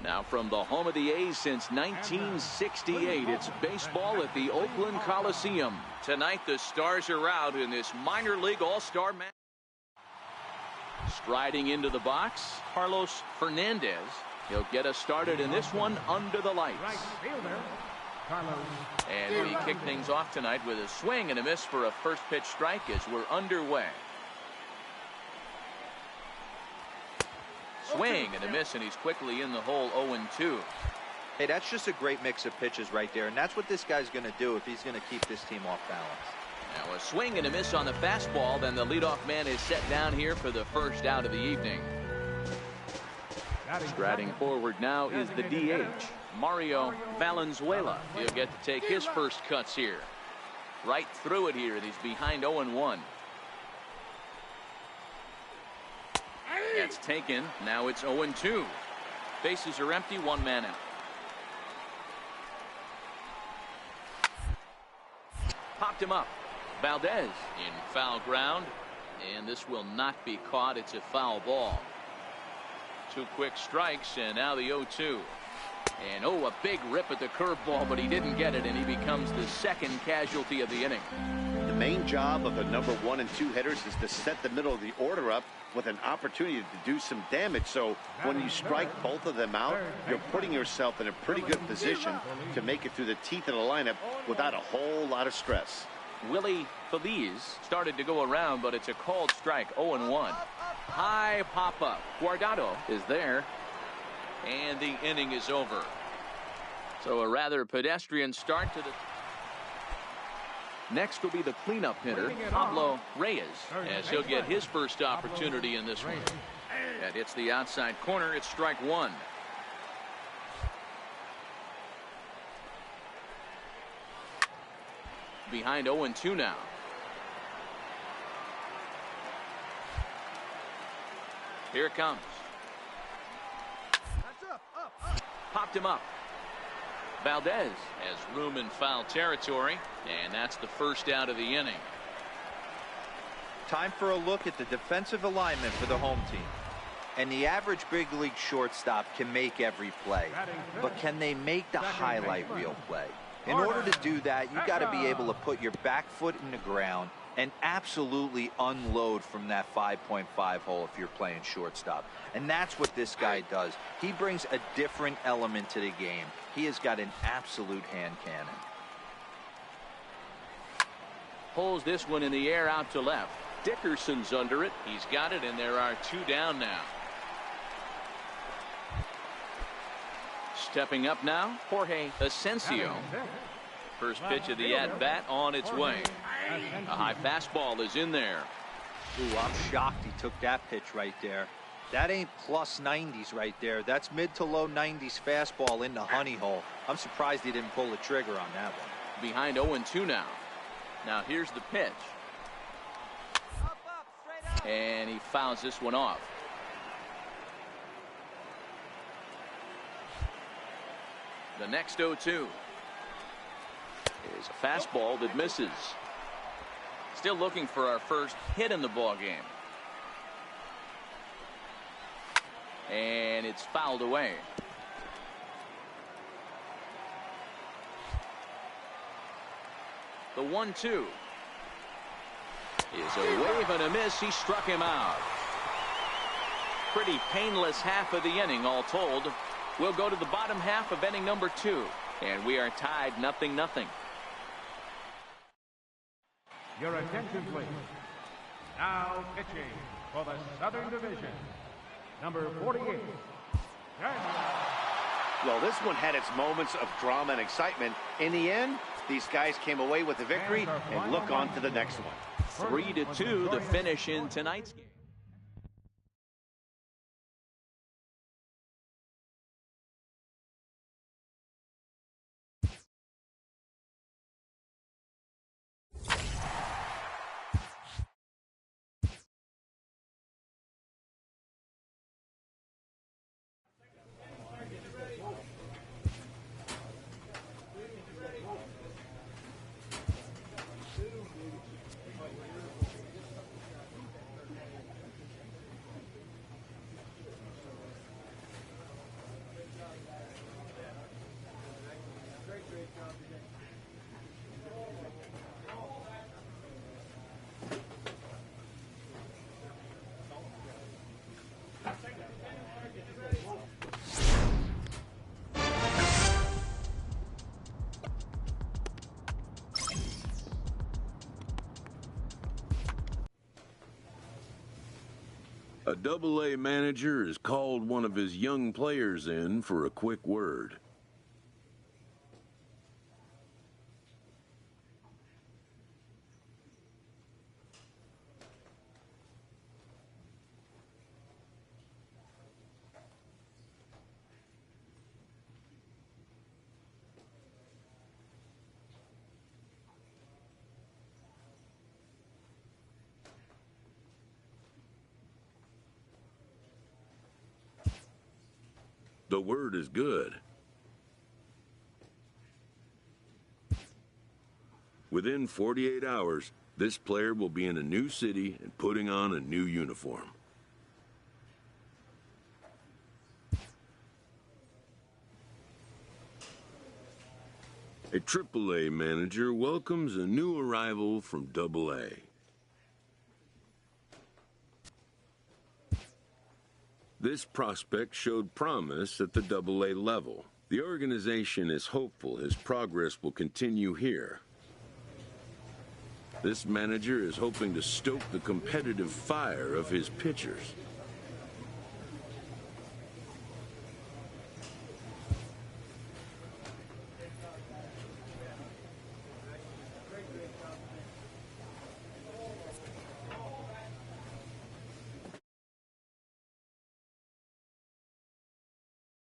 Now from the home of the A's since 1968, it's baseball at the Oakland Coliseum. Tonight the Stars are out in this minor league all-star match. Striding into the box, Carlos Fernandez. He'll get us started in this one under the lights. And we kick things off tonight with a swing and a miss for a first pitch strike as we're underway. Swing and a miss, and he's quickly in the hole. 0-2. Hey, that's just a great mix of pitches right there, and that's what this guy's going to do if he's going to keep this team off balance. Now a swing and a miss on the fastball. Then the leadoff man is set down here for the first out of the evening. Striding forward now is the DH, Mario Valenzuela. He'll get to take his first cuts here. Right through it here, and he's behind 0-1. That's taken. Now it's 0-2. Bases are empty, 1 man out. Popped him up. Valdez in foul ground, and this will not be caught. It's a foul ball. 2 quick strikes, and now the 0-2. And a big rip at the curveball, but he didn't get it, and he becomes the second casualty of the inning. The The main job of the number 1 and 2 hitters is to set the middle of the order up with an opportunity to do some damage. So when you strike both of them out, you're putting yourself in a pretty good position to make it through the teeth of the lineup without a whole lot of stress. Willie Feliz started to go around, but it's a called strike. 0-1. High pop-up. Guardado is there, and the inning is over. So a rather pedestrian start to the... Next will be the cleanup hitter, Pablo Reyes, as he'll get his first opportunity in this one. That hits the outside corner. It's strike 1. Behind 0-2 now. Here it comes. Popped him up. Valdez has room in foul territory, and that's the first out of the inning. Time for a look at the defensive alignment for the home team. And the average big league shortstop can make every play, but can they make the highlight reel play? In order to do that, you got to be able to put your back foot in the ground and absolutely unload from that 5.5 hole if you're playing shortstop. And that's what this guy does. He brings a different element to the game. He has got an absolute hand cannon. Pulls this one in the air out to left. Dickerson's under it. He's got it, and there are 2 down now. Stepping up now, Jorge Asensio. First pitch of the at-bat on its way. A high fastball is in there. Ooh, I'm shocked he took that pitch right there. That ain't plus 90s right there. That's mid to low 90s fastball in the honey hole. I'm surprised he didn't pull the trigger on that one. Behind 0-2 now. Now here's the pitch. And he fouls this one off. The next 0-2 is a fastball that misses. Still looking for our first hit in the ball game. And it's fouled away. The 1-2 is a wave and a miss. He struck him out. Pretty painless half of the inning all told. We'll go to the bottom half of inning number 2, and we are tied 0-0. Your attention, please. Now pitching for the Southern Division, number 48. Well, this one had its moments of drama and excitement. In the end, these guys came away with the victory and look on to the next one. 3-2 the finish in tonight's game. A Double-A manager has called one of his young players in for a quick word. The word is good. Within 48 hours, this player will be in a new city and putting on a new uniform. A AAA manager welcomes a new arrival from AA. This prospect showed promise at the AA level. The organization is hopeful his progress will continue here. This manager is hoping to stoke the competitive fire of his pitchers.